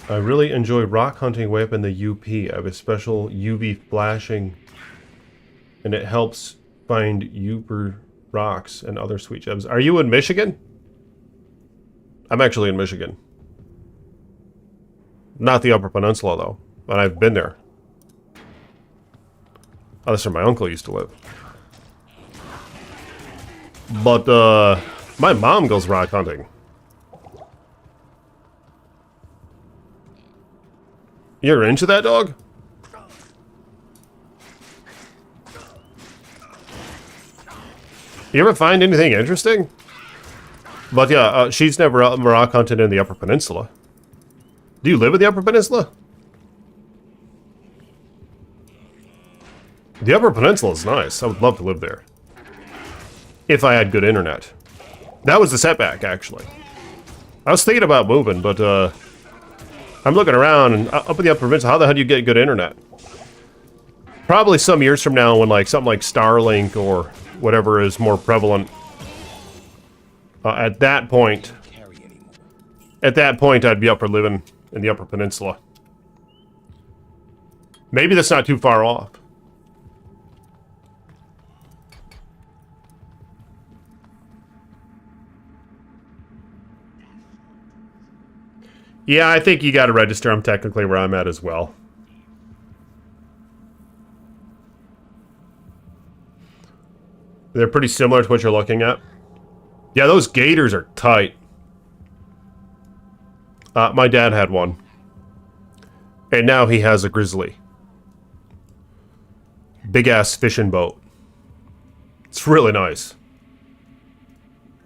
I really enjoy rock hunting way up in the UP. I have a special UV flashing, and it helps find Uber rocks and other sweet gems. Are you in Michigan? I'm actually in Michigan. Not the Upper Peninsula, though. But I've been there. Oh, that's where my uncle used to live. But, my mom goes rock hunting. You're into that, dog? You ever find anything interesting? But yeah, she's never rock hunted in the Upper Peninsula. Do you live in the Upper Peninsula? The Upper Peninsula is nice. I would love to live there. If I had good internet. That was the setback, actually. I was thinking about moving, but, I'm looking around, and up in the Upper Peninsula, how the hell do you get good internet? Probably some years from now when, like, something like Starlink or whatever is more prevalent. At that point, I'd be up for living in the Upper Peninsula. Maybe that's not too far off. Yeah, I think you gotta register. I'm technically where I'm at as well. They're pretty similar to what you're looking at. Yeah, those gators are tight. My dad had one. And now he has a grizzly. Big-ass fishing boat. It's really nice.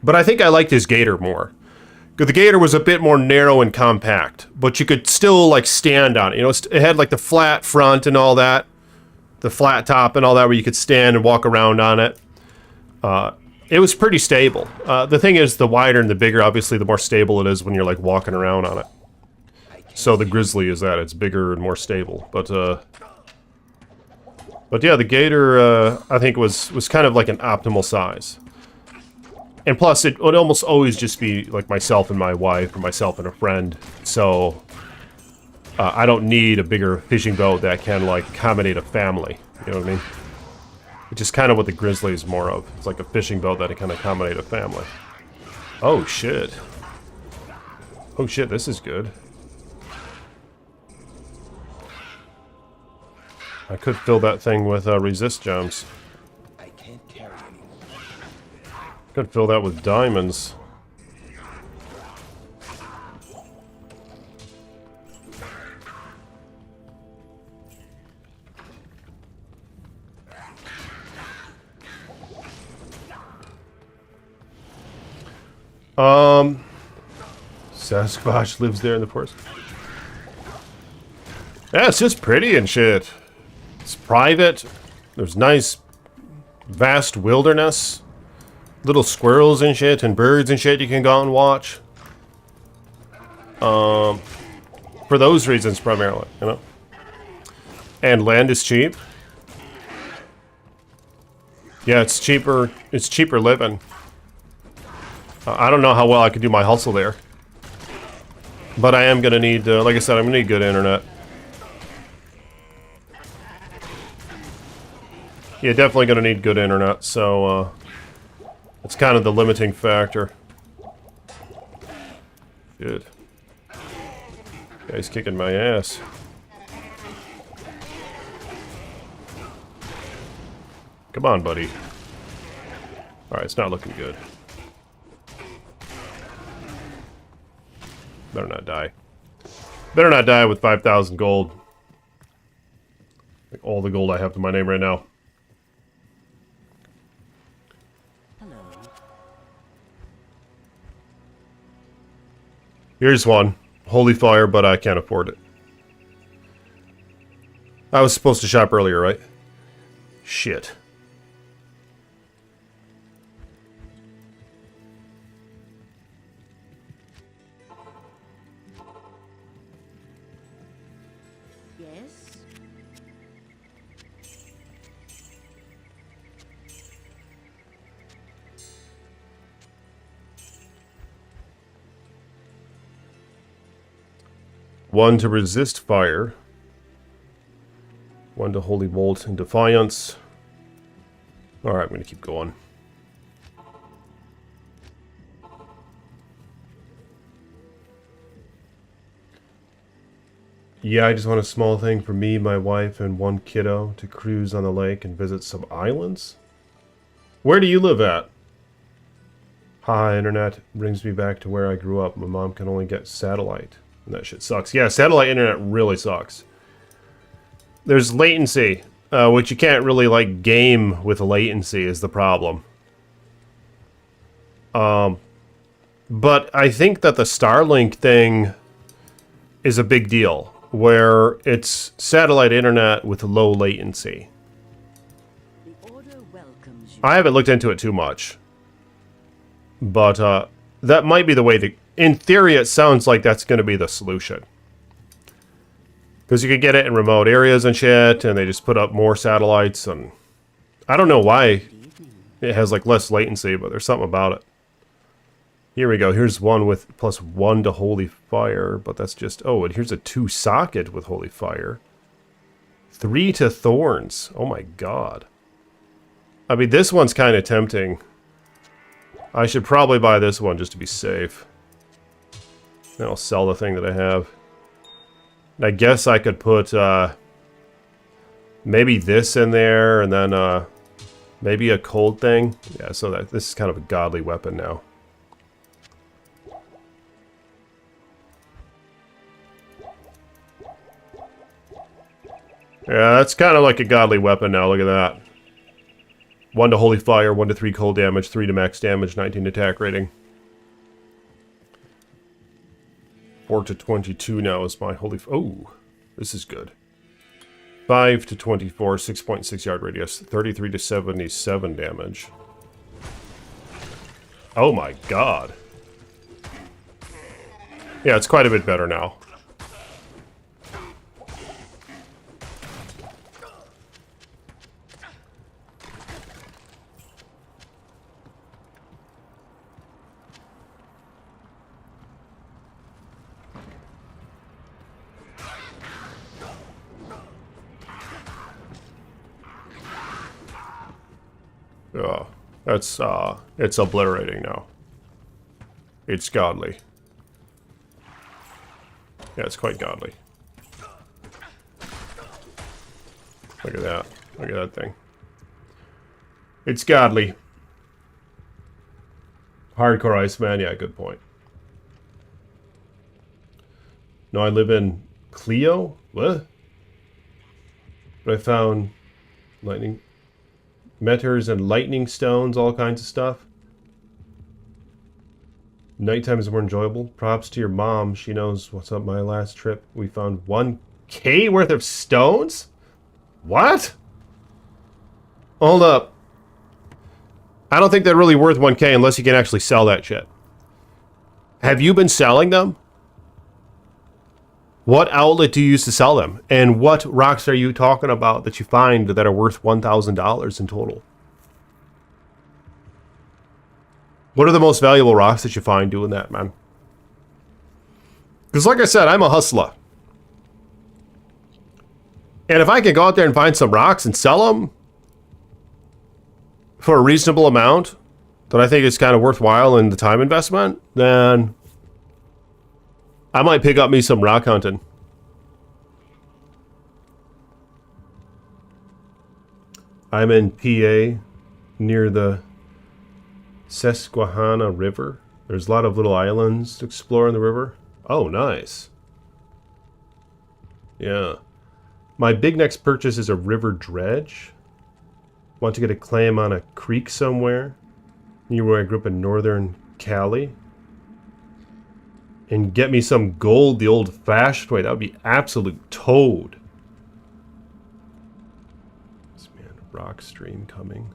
But I think I liked his gator more. The gator was a bit more narrow and compact, but you could still like stand on it. You know, it had like the flat front and all that, the flat top and all that, where you could stand and walk around on it. It was pretty stable. The thing is, the wider and the bigger, obviously, the more stable it is when you're like walking around on it. So the grizzly is that; it's bigger and more stable. But yeah, the gator I think was kind of like an optimal size. And plus, it would almost always just be like myself and my wife, or myself and a friend. So I don't need a bigger fishing boat that can, like, accommodate a family. You know what I mean? Which is kind of what the Grizzly is more of. It's like a fishing boat that can accommodate a family. Oh, shit. Oh, shit, this is good. I could fill that thing with resist gems. I can't carry anymore. Could fill that with diamonds. Sasquatch lives there in the forest. Yeah, it's just pretty and shit. It's private. There's nice, vast wilderness. Little squirrels and shit, and birds and shit you can go out and watch. For those reasons primarily, you know. And land is cheap. Yeah, it's cheaper. It's cheaper living. I don't know how well I could do my hustle there. But I am gonna need, like I said, I'm gonna need good internet. Yeah, definitely gonna need good internet, so, it's kind of the limiting factor. Good. Guy's kicking my ass. Come on, buddy. Alright, it's not looking good. Better not die. Better not die with 5,000 gold. Like all the gold I have to my name right now. Hello. Here's one. Holy fire, but I can't afford it. I was supposed to shop earlier, right? Shit. Yes. One to resist fire. One to holy bolt and defiance. Alright, I'm gonna keep going. Yeah, I just want a small thing for me, my wife, and one kiddo to cruise on the lake and visit some islands. Where do you live at? Haha, internet brings me back to where I grew up. My mom can only get satellite. And that shit sucks. Yeah, satellite internet really sucks. There's latency, which you can't really, like, game with latency is the problem. But I think that the Starlink thing is a big deal, where it's satellite internet with low latency. The order welcomes you. I haven't looked into it too much. But, that might be the way to... In theory, it sounds like that's going to be the solution. Because you could get it in remote areas and shit, and they just put up more satellites, and... I don't know why it has, like, less latency, but there's something about it. Here we go. Here's one with +1 to Holy Fire, but that's just... Oh, and here's a 2-socket with Holy Fire. 3 to Thorns. Oh my god. I mean, this one's kind of tempting. I should probably buy this one just to be safe. Then I'll sell the thing that I have. And I guess I could put, maybe this in there, and then, maybe a cold thing. Yeah, so that this is kind of a godly weapon now. Yeah, that's kind of like a godly weapon now, look at that. 1 to Holy Fire, 1 to 3 cold damage, 3 to max damage, 19 attack rating. 4 to 22 now is my Holy... Oh, this is good. 5 to 24, 6.6 yard radius, 33 to 77 damage. Oh my god. Yeah, it's quite a bit better now. Oh, that's, it's obliterating now. It's godly. Yeah, it's quite godly. Look at that. Look at that thing. It's godly. Hardcore Iceman, yeah, good point. No, I live in Clio? What? But I found lightning meteors and lightning stones, all kinds of stuff. Nighttime is more enjoyable. Props to your mom. She knows what's up. My last trip, we found 1K worth of stones? What? Hold up. I don't think they're really worth 1K unless you can actually sell that shit. Have you been selling them? What outlet do you use to sell them? And what rocks are you talking about that you find that are worth $1,000 in total? What are the most valuable rocks that you find doing that, man? Because like I said, I'm a hustler. And if I can go out there and find some rocks and sell them for a reasonable amount that I think is kind of worthwhile in the time investment, then I might pick up me some rock hunting. I'm in PA near the Susquehanna River. There's a lot of little islands to explore in the river. Oh, nice. Yeah. My big next purchase is a river dredge. Want to get a clam on a creek somewhere near where I grew up in northern Cali. And get me some gold the old-fashioned way. That would be absolute toad. Iceman rock stream coming.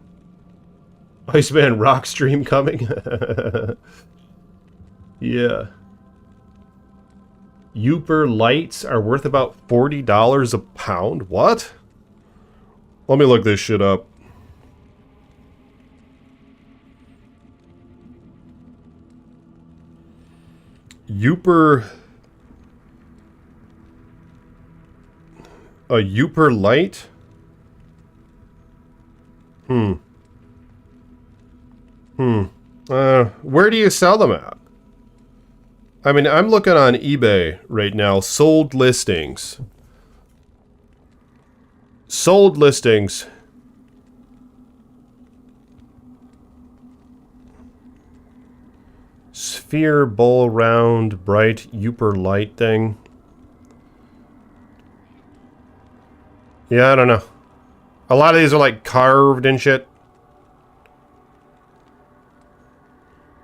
Iceman rock stream coming? Yeah. Uper lights are worth about $40 a pound? What? Let me look this shit up. Uper... A Uper light? Where do you sell them at? I mean, I'm looking on eBay right now. Sold listings. Sold listings. Sphere, bowl, round, bright, Uper light thing. Yeah, I don't know. A lot of these are like carved and shit.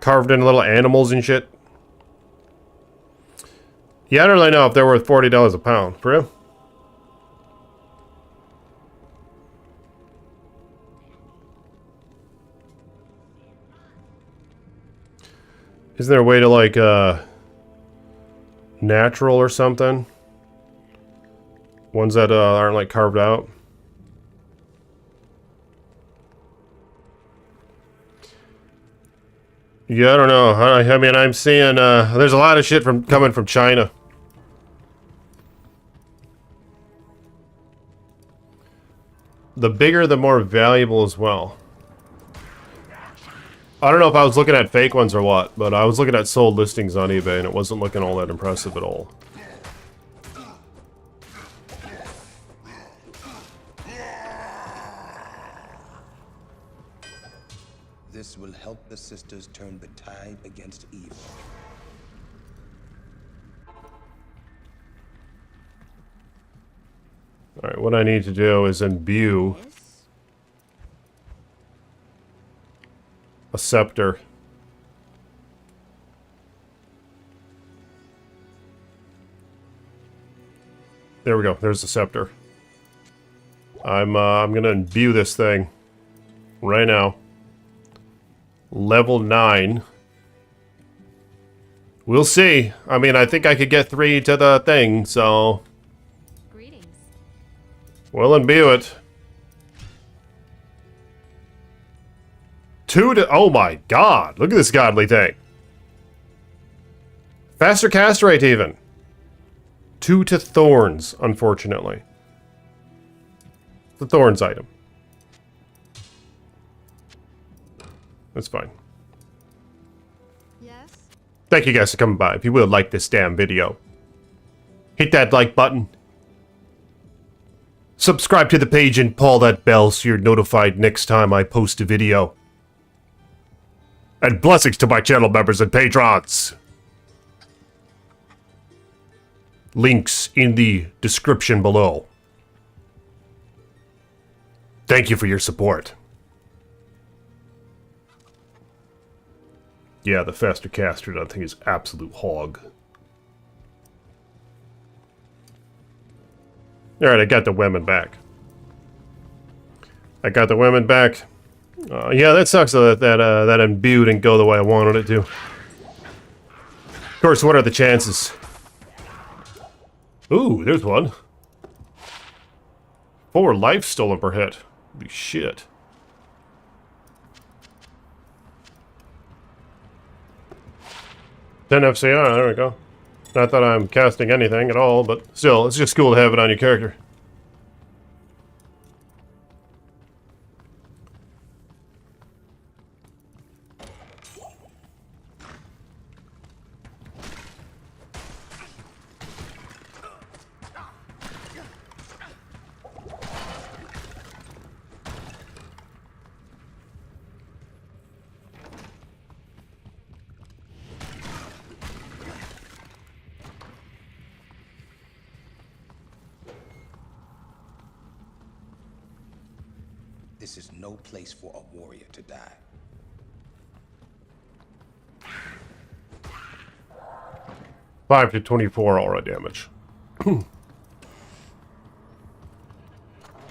Carved in little animals and shit. Yeah, I don't really know if they're worth $40 a pound. For real? Isn't there a way to like natural or something? Ones that aren't like carved out? Yeah, I don't know. I mean, I'm seeing there's a lot of shit coming from China. The bigger, the more valuable as well. I don't know if I was looking at fake ones or what, but I was looking at sold listings on eBay and it wasn't looking all that impressive at all. This will help the sisters turn the tide against evil. Alright, what I need to do is imbue a scepter. There we go. There's the scepter. I'm gonna imbue this thing right now. Level 9. We'll see. I mean, I think I could get 3 to the thing, so Greetings. we'll imbue it. 2 to... Oh my god! Look at this godly thing. Faster cast rate, even. 2 to thorns, unfortunately. The thorns item. That's fine. Yes? Thank you guys for coming by. If you will, like this damn video. Hit that like button. Subscribe to the page and pull that bell so you're notified next time I post a video. And blessings to my channel members and patrons. Links in the description below. Thank you for your support. Yeah, the faster caster, I think, is absolute hog. Alright, I got the women back. Yeah, that sucks that imbue didn't go the way I wanted it to. Of course, what are the chances? Ooh, there's one. 4 life stolen per hit. Holy shit. Ten FCR, there we go. Not that I'm casting anything at all, but still, it's just cool to have it on your character. This is no place for a warrior to die. Five to 24 aura damage.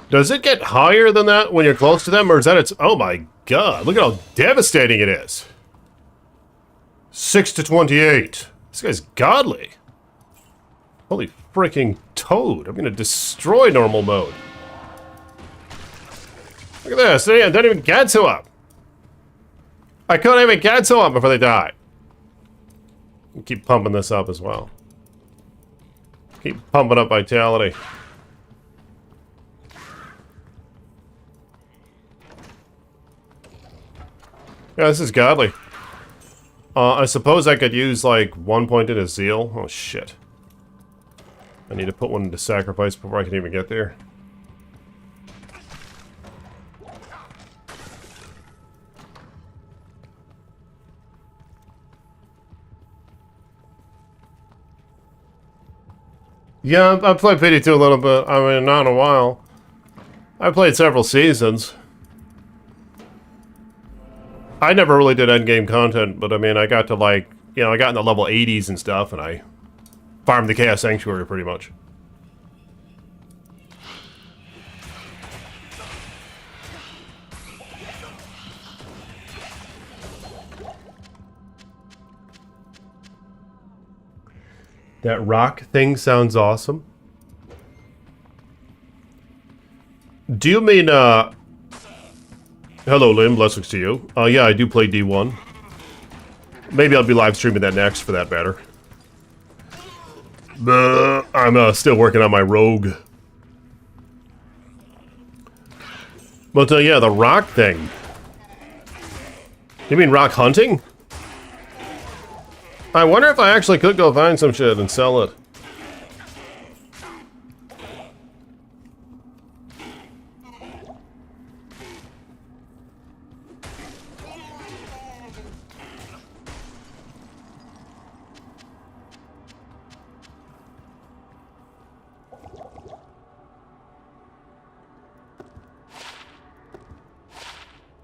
Does it get higher than that when you're close to them, or is that its... Oh my god, look at how devastating it is. 6 to 28. This guy's godly. Holy freaking toad. I'm gonna destroy normal mode. Look at this, I didn't even get to him. I couldn't even get to him before they died. Keep pumping this up as well. Keep pumping up vitality. Yeah, this is godly. I suppose I could use, like, 1 point into zeal. Oh, shit. I need to put one into sacrifice before I can even get there. Yeah, I've played PD2 a little bit. I mean, not in a while. I played several seasons. I never really did endgame content, but I mean, I got to, like, you know, I got in the level 80s and stuff, and I farmed the Chaos Sanctuary pretty much. That rock thing sounds awesome. Do you mean, hello, Lim, blessings to you. Yeah, I do play D1. Maybe I'll be live streaming that next, for that matter. I'm still working on my rogue. But, yeah, the rock thing. You mean rock hunting? I wonder if I actually could go find some shit and sell it.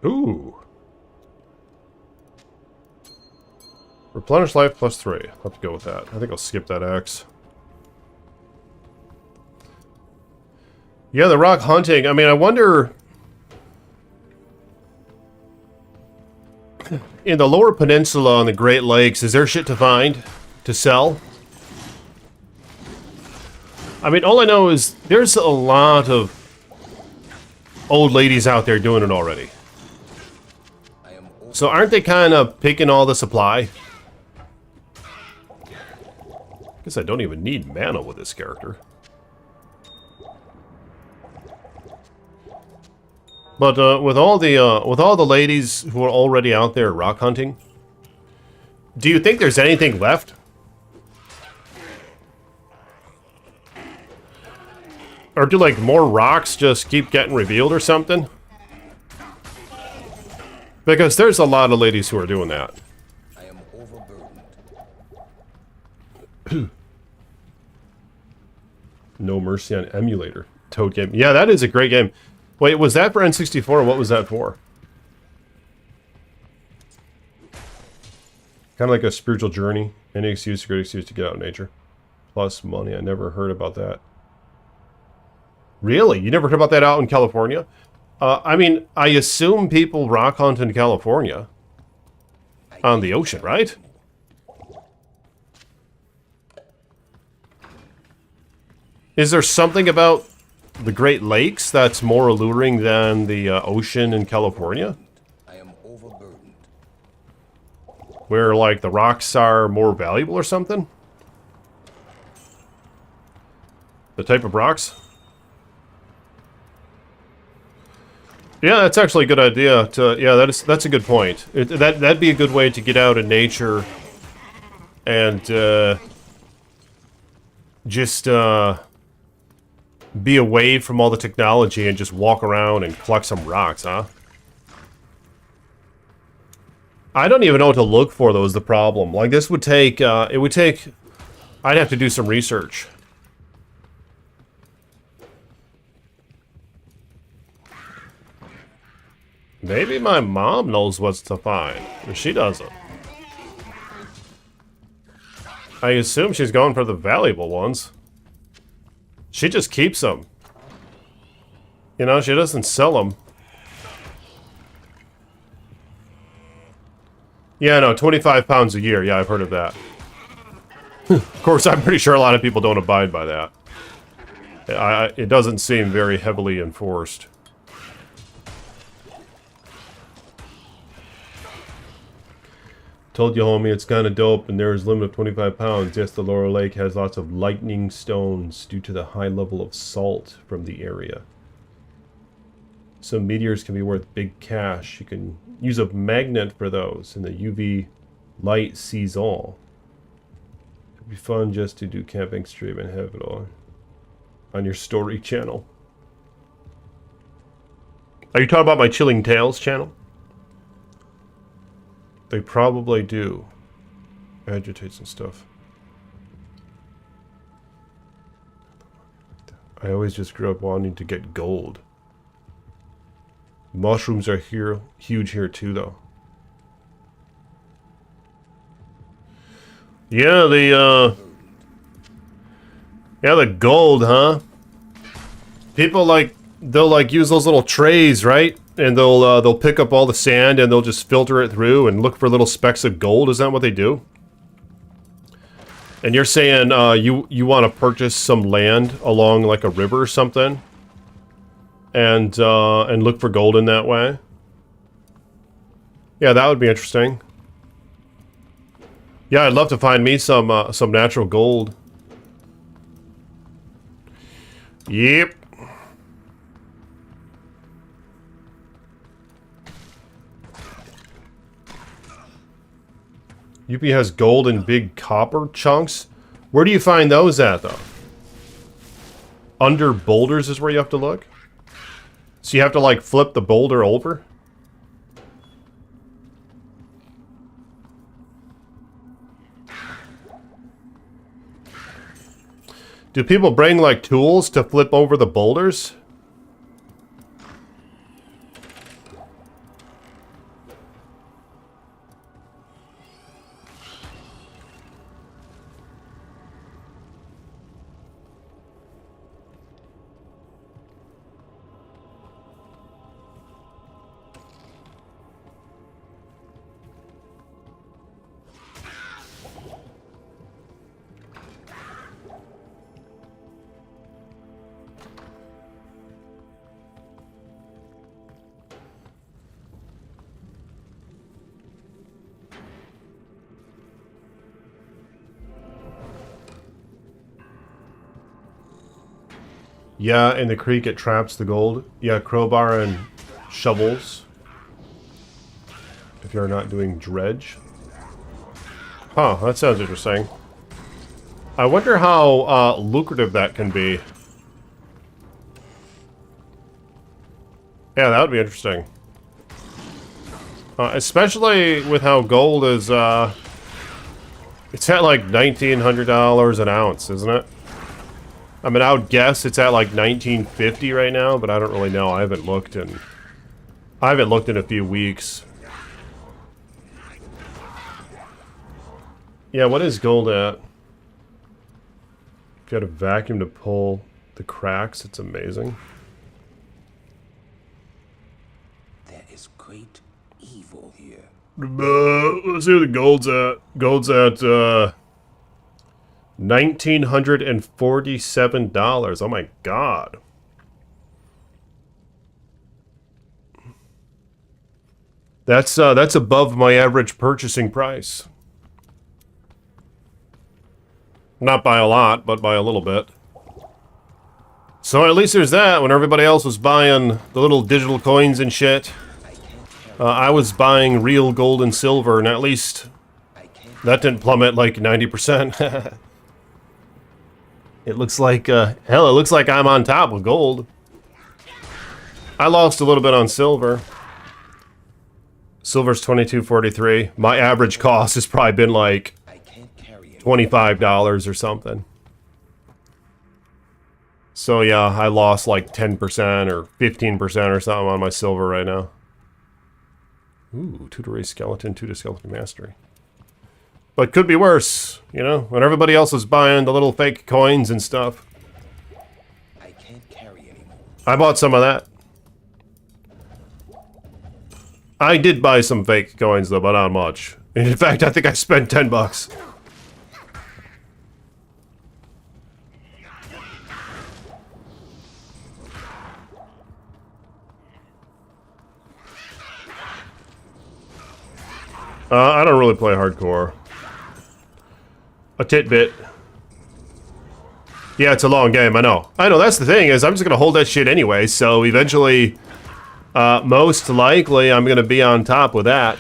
Ooh. Replenish life +3. I'll have to go with that. I think I'll skip that X. Yeah, the rock hunting. I mean, I wonder... In the lower peninsula on the Great Lakes, is there shit to find? To sell? I mean, all I know is there's a lot of old ladies out there doing it already. So aren't they kind of picking all the supply? Guess I don't even need mana with this character. But with all the ladies who are already out there rock hunting, do you think there's anything left? Or do like more rocks just keep getting revealed or something? Because there's a lot of ladies who are doing that. I am overburdened. No Mercy on emulator. Toad game. Yeah, that is a great game. Wait, was that for N64 or what was that for? Kind of like a spiritual journey. Any excuse, a great excuse to get out in nature. Plus money. I never heard about that. Really? You never heard about that out in California? I mean, I assume people rock hunt in California. On the ocean, right? Is there something about the Great Lakes that's more alluring than the ocean in California? I am overburdened. Where, like, the rocks are more valuable or something? The type of rocks? Yeah, that's actually a good idea. Yeah, that's a good point. That'd be a good way to get out in nature and just be away from all the technology and just walk around and collect some rocks, huh? I don't even know what to look for, though, is the problem. Like, this would take, I'd have to do some research. Maybe my mom knows what's to find, but she doesn't. I assume she's going for the valuable ones. She just keeps them. You know, she doesn't sell them. Yeah, no, 25 pounds a year. Yeah, I've heard of that. Of course, I'm pretty sure a lot of people don't abide by that. It doesn't seem very heavily enforced. Told you, homie, it's kind of dope, and there's a limit of 25 pounds. Yes, the lower lake has lots of lightning stones due to the high level of salt from the area. Some meteors can be worth big cash. You can use a magnet for those, and the UV light sees all. It'd be fun just to do camping stream and have it all on your story channel. Are you talking about my Chilling Tales channel? They probably do. Agitates and stuff. I always just grew up wanting to get gold. Mushrooms are huge here too, though. Yeah, the gold, huh? People they'll use those little trays, right? And they'll pick up all the sand and they'll just filter it through and look for little specks of gold. Is that what they do? And you're saying you want to purchase some land along like a river or something, and look for gold in that way? Yeah, that would be interesting. Yeah, I'd love to find me some natural gold. Yep. UP has gold in big copper chunks. Where do you find those at, though? Under boulders is where you have to look? So you have to, like, flip the boulder over? Do people bring, like, tools to flip over the boulders? Yeah, in the creek it traps the gold. Yeah, crowbar and shovels. If you're not doing dredge. Huh, that sounds interesting. I wonder how lucrative that can be. Yeah, that would be interesting. Especially with how gold is, it's at like $1,900 an ounce, isn't it? I mean, I would guess it's at like $1,950 right now, but I don't really know. I haven't looked in a few weeks. Yeah, what is gold at? If you had a vacuum to pull the cracks, it's amazing. There is great evil here. Let's see what the gold's at. Gold's at $1,947. Oh my god. That's above my average purchasing price. Not by a lot, but by a little bit. So at least there's that. When everybody else was buying the little digital coins and shit, I was buying real gold and silver, and at least that didn't plummet like 90%. It looks like, hell, it looks like I'm on top with gold. I lost a little bit on silver. Silver's $22.43. My average cost has probably been like $25 or something. So yeah, I lost like 10% or 15% or something on my silver right now. Ooh, 2 to raise skeleton, 2 to skeleton mastery. But could be worse, you know, when everybody else is buying the little fake coins and stuff. I can't carry anymore. I bought some of that. I did buy some fake coins though, but not much. In fact, I think I spent $10. I don't really play hardcore. A tidbit. Yeah, it's a long game, I know. I know, that's the thing, is I'm just gonna hold that shit anyway, so eventually, most likely, I'm gonna be on top with that.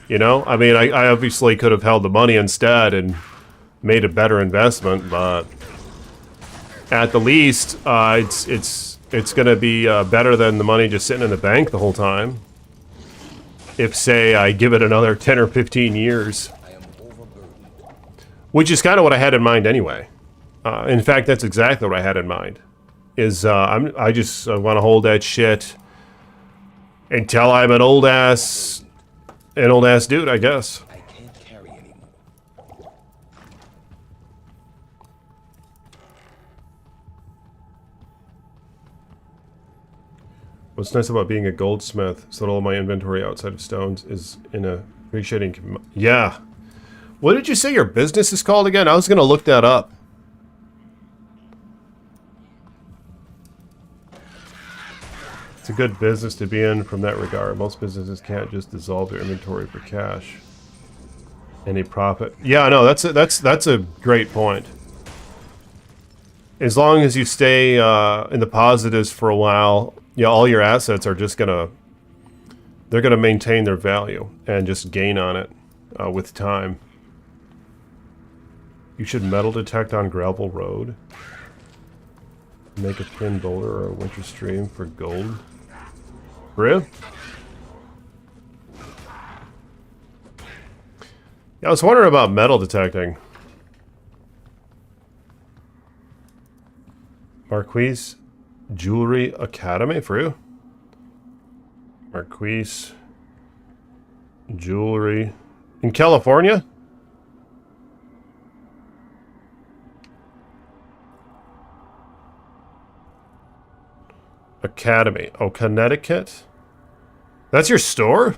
You know? I mean, I obviously could have held the money instead and made a better investment, but at the least, it's gonna be better than the money just sitting in the bank the whole time. If, say, I give it another 10 or 15 years. Which is kind of what I had in mind anyway. In fact, that's exactly what I had in mind. Is, I just want to hold that shit until I'm an old ass dude, I guess. I can't carry anymore. What's nice about being a goldsmith is that all my inventory outside of stones is in a appreciating... Yeah. What did you say your business is called again? I was going to look that up. It's a good business to be in from that regard. Most businesses can't just dissolve their inventory for cash. Any profit. Yeah, no, that's a great point. As long as you stay in the positives for a while... Yeah, all your assets are just they're gonna maintain their value and just gain on it with time. You should metal detect on gravel road. Make a pin boulder or a winter stream for gold. Really? Yeah, I was wondering about metal detecting. Marquise Jewelry Academy for you. Marquise Jewelry in California. Academy. Oh, Connecticut. That's your store?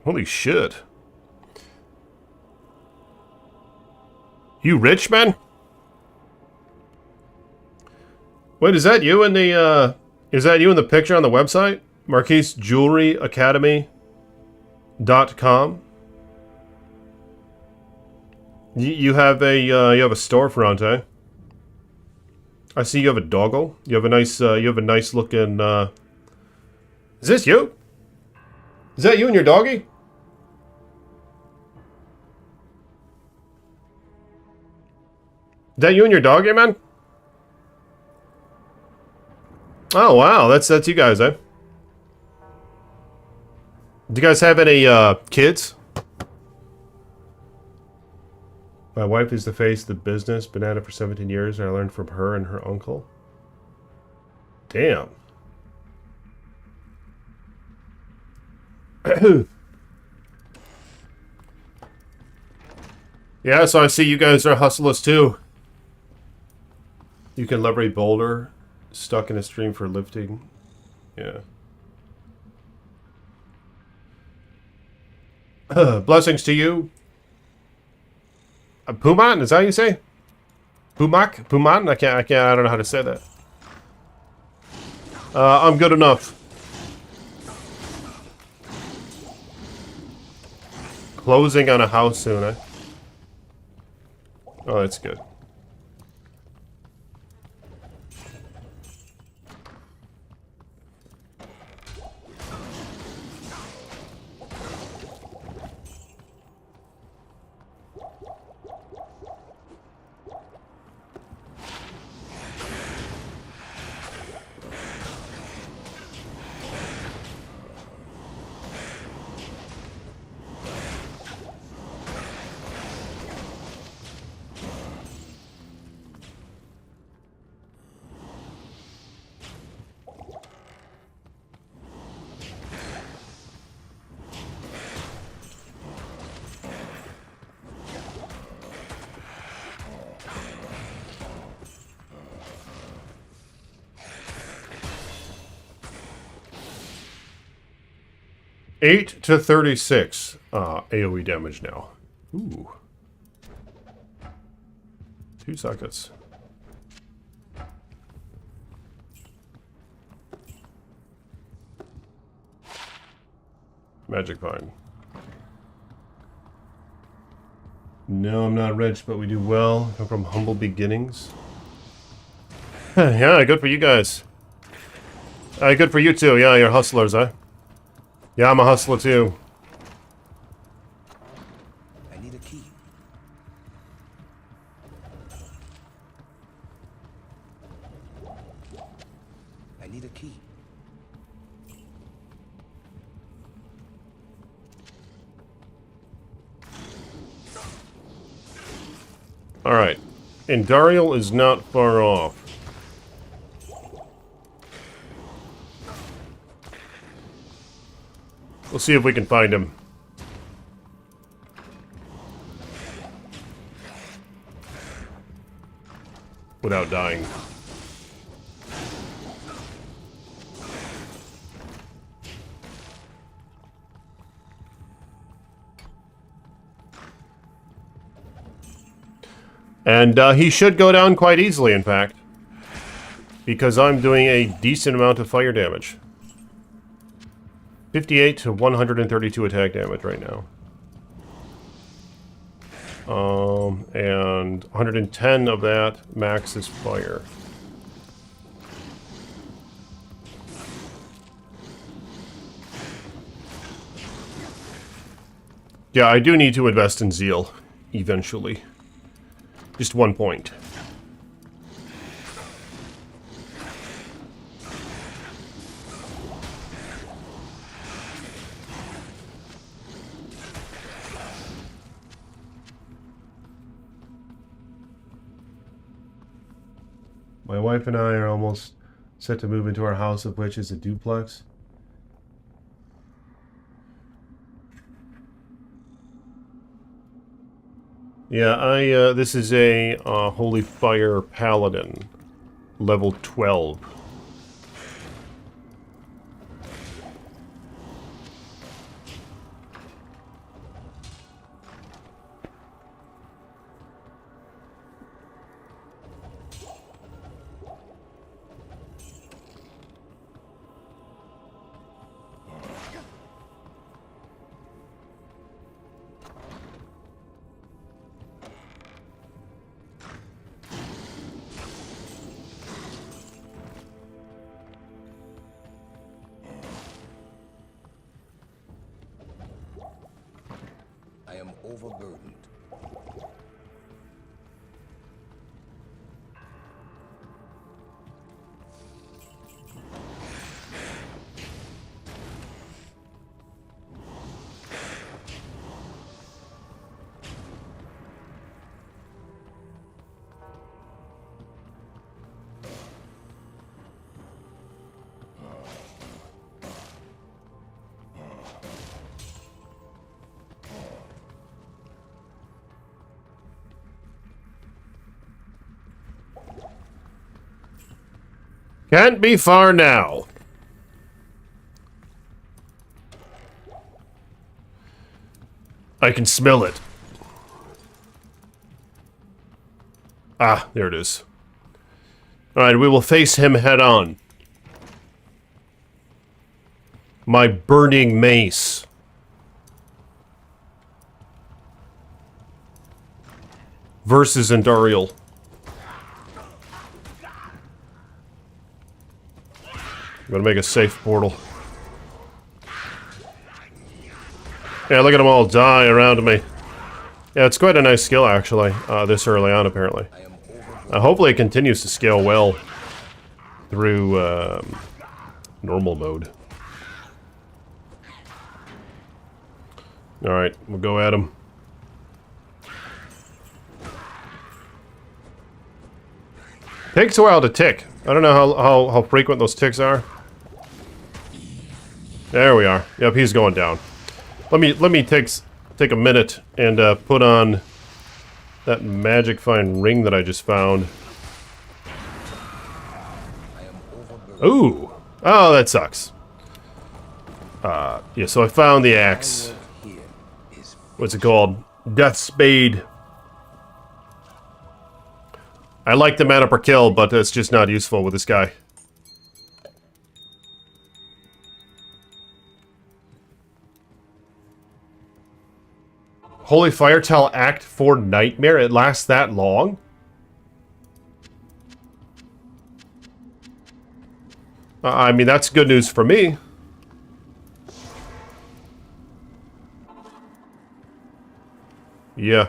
Holy shit. You rich, man? Wait, is that you in the picture on the website? Marquise Jewelry Academy.com. You have a storefront, eh? I see you have a doggo. You have a nice looking Is this you? Is that you and your doggy? Is that you and your doggy, man? Oh wow, that's you guys, eh? Do you guys have any kids? My wife is the face of the business, been at it for 17 years, and I learned from her and her uncle. Damn. Yeah, so I see you guys are hustlers too. You can lever a boulder stuck in a stream for lifting. Yeah. Blessings to you. Puman, is that how you say? Pumak? Puman? I don't know how to say that. I'm good enough. Closing on a house soon, eh? Oh, that's good. (8 to 36 AoE damage now. Ooh. 2 seconds. Magic Vine. No, I'm not rich, but we do well. I'm from humble beginnings. Yeah, good for you guys. Good for you too. Yeah, you're hustlers, huh? Yeah, I'm a hustler too. I need a key. I need a key. Alright. Indariel is not far off. We'll see if we can find him. Without dying. And he should go down quite easily, in fact. Because I'm doing a decent amount of fire damage. 58 to 132 attack damage right now. And 110 of that max is fire. Yeah, I do need to invest in Zeal eventually. Just 1 point. My wife and I are almost set to move into our house, of which is a duplex. Yeah, this is a Holy Fire Paladin, level 12. overburdened. Can't be far now. I can smell it. Ah, there it is. Alright, we will face him head on. My burning mace. Versus Endariel. I'm gonna make a safe portal. Yeah, look at them all die around me. Yeah, it's quite a nice skill, actually, this early on, apparently. Hopefully it continues to scale well through normal mode. Alright, we'll go at him. Takes a while to tick. I don't know how frequent those ticks are. There we are. Yep, he's going down. Let me take a minute and put on that magic fine ring that I just found. Ooh. Oh, that sucks. Yeah, so I found the axe. What's it called? Death Spade. I like the mana per kill, but it's just not useful with this guy. Holy Firetal Act 4 Nightmare? It lasts that long? I mean, that's good news for me. Yeah.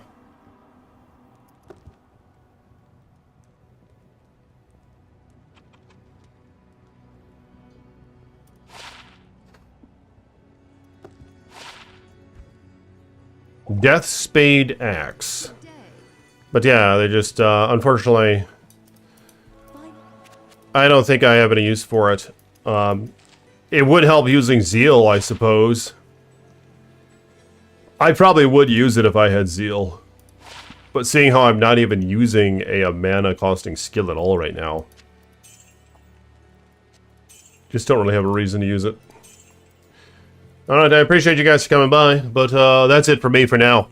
Death Spade Axe. But yeah, they just, unfortunately, I don't think I have any use for it. It would help using Zeal, I suppose. I probably would use it if I had Zeal. But seeing how I'm not even using a mana costing skill at all right now, just don't really have a reason to use it. Alright, I appreciate you guys coming by, but that's it for me for now.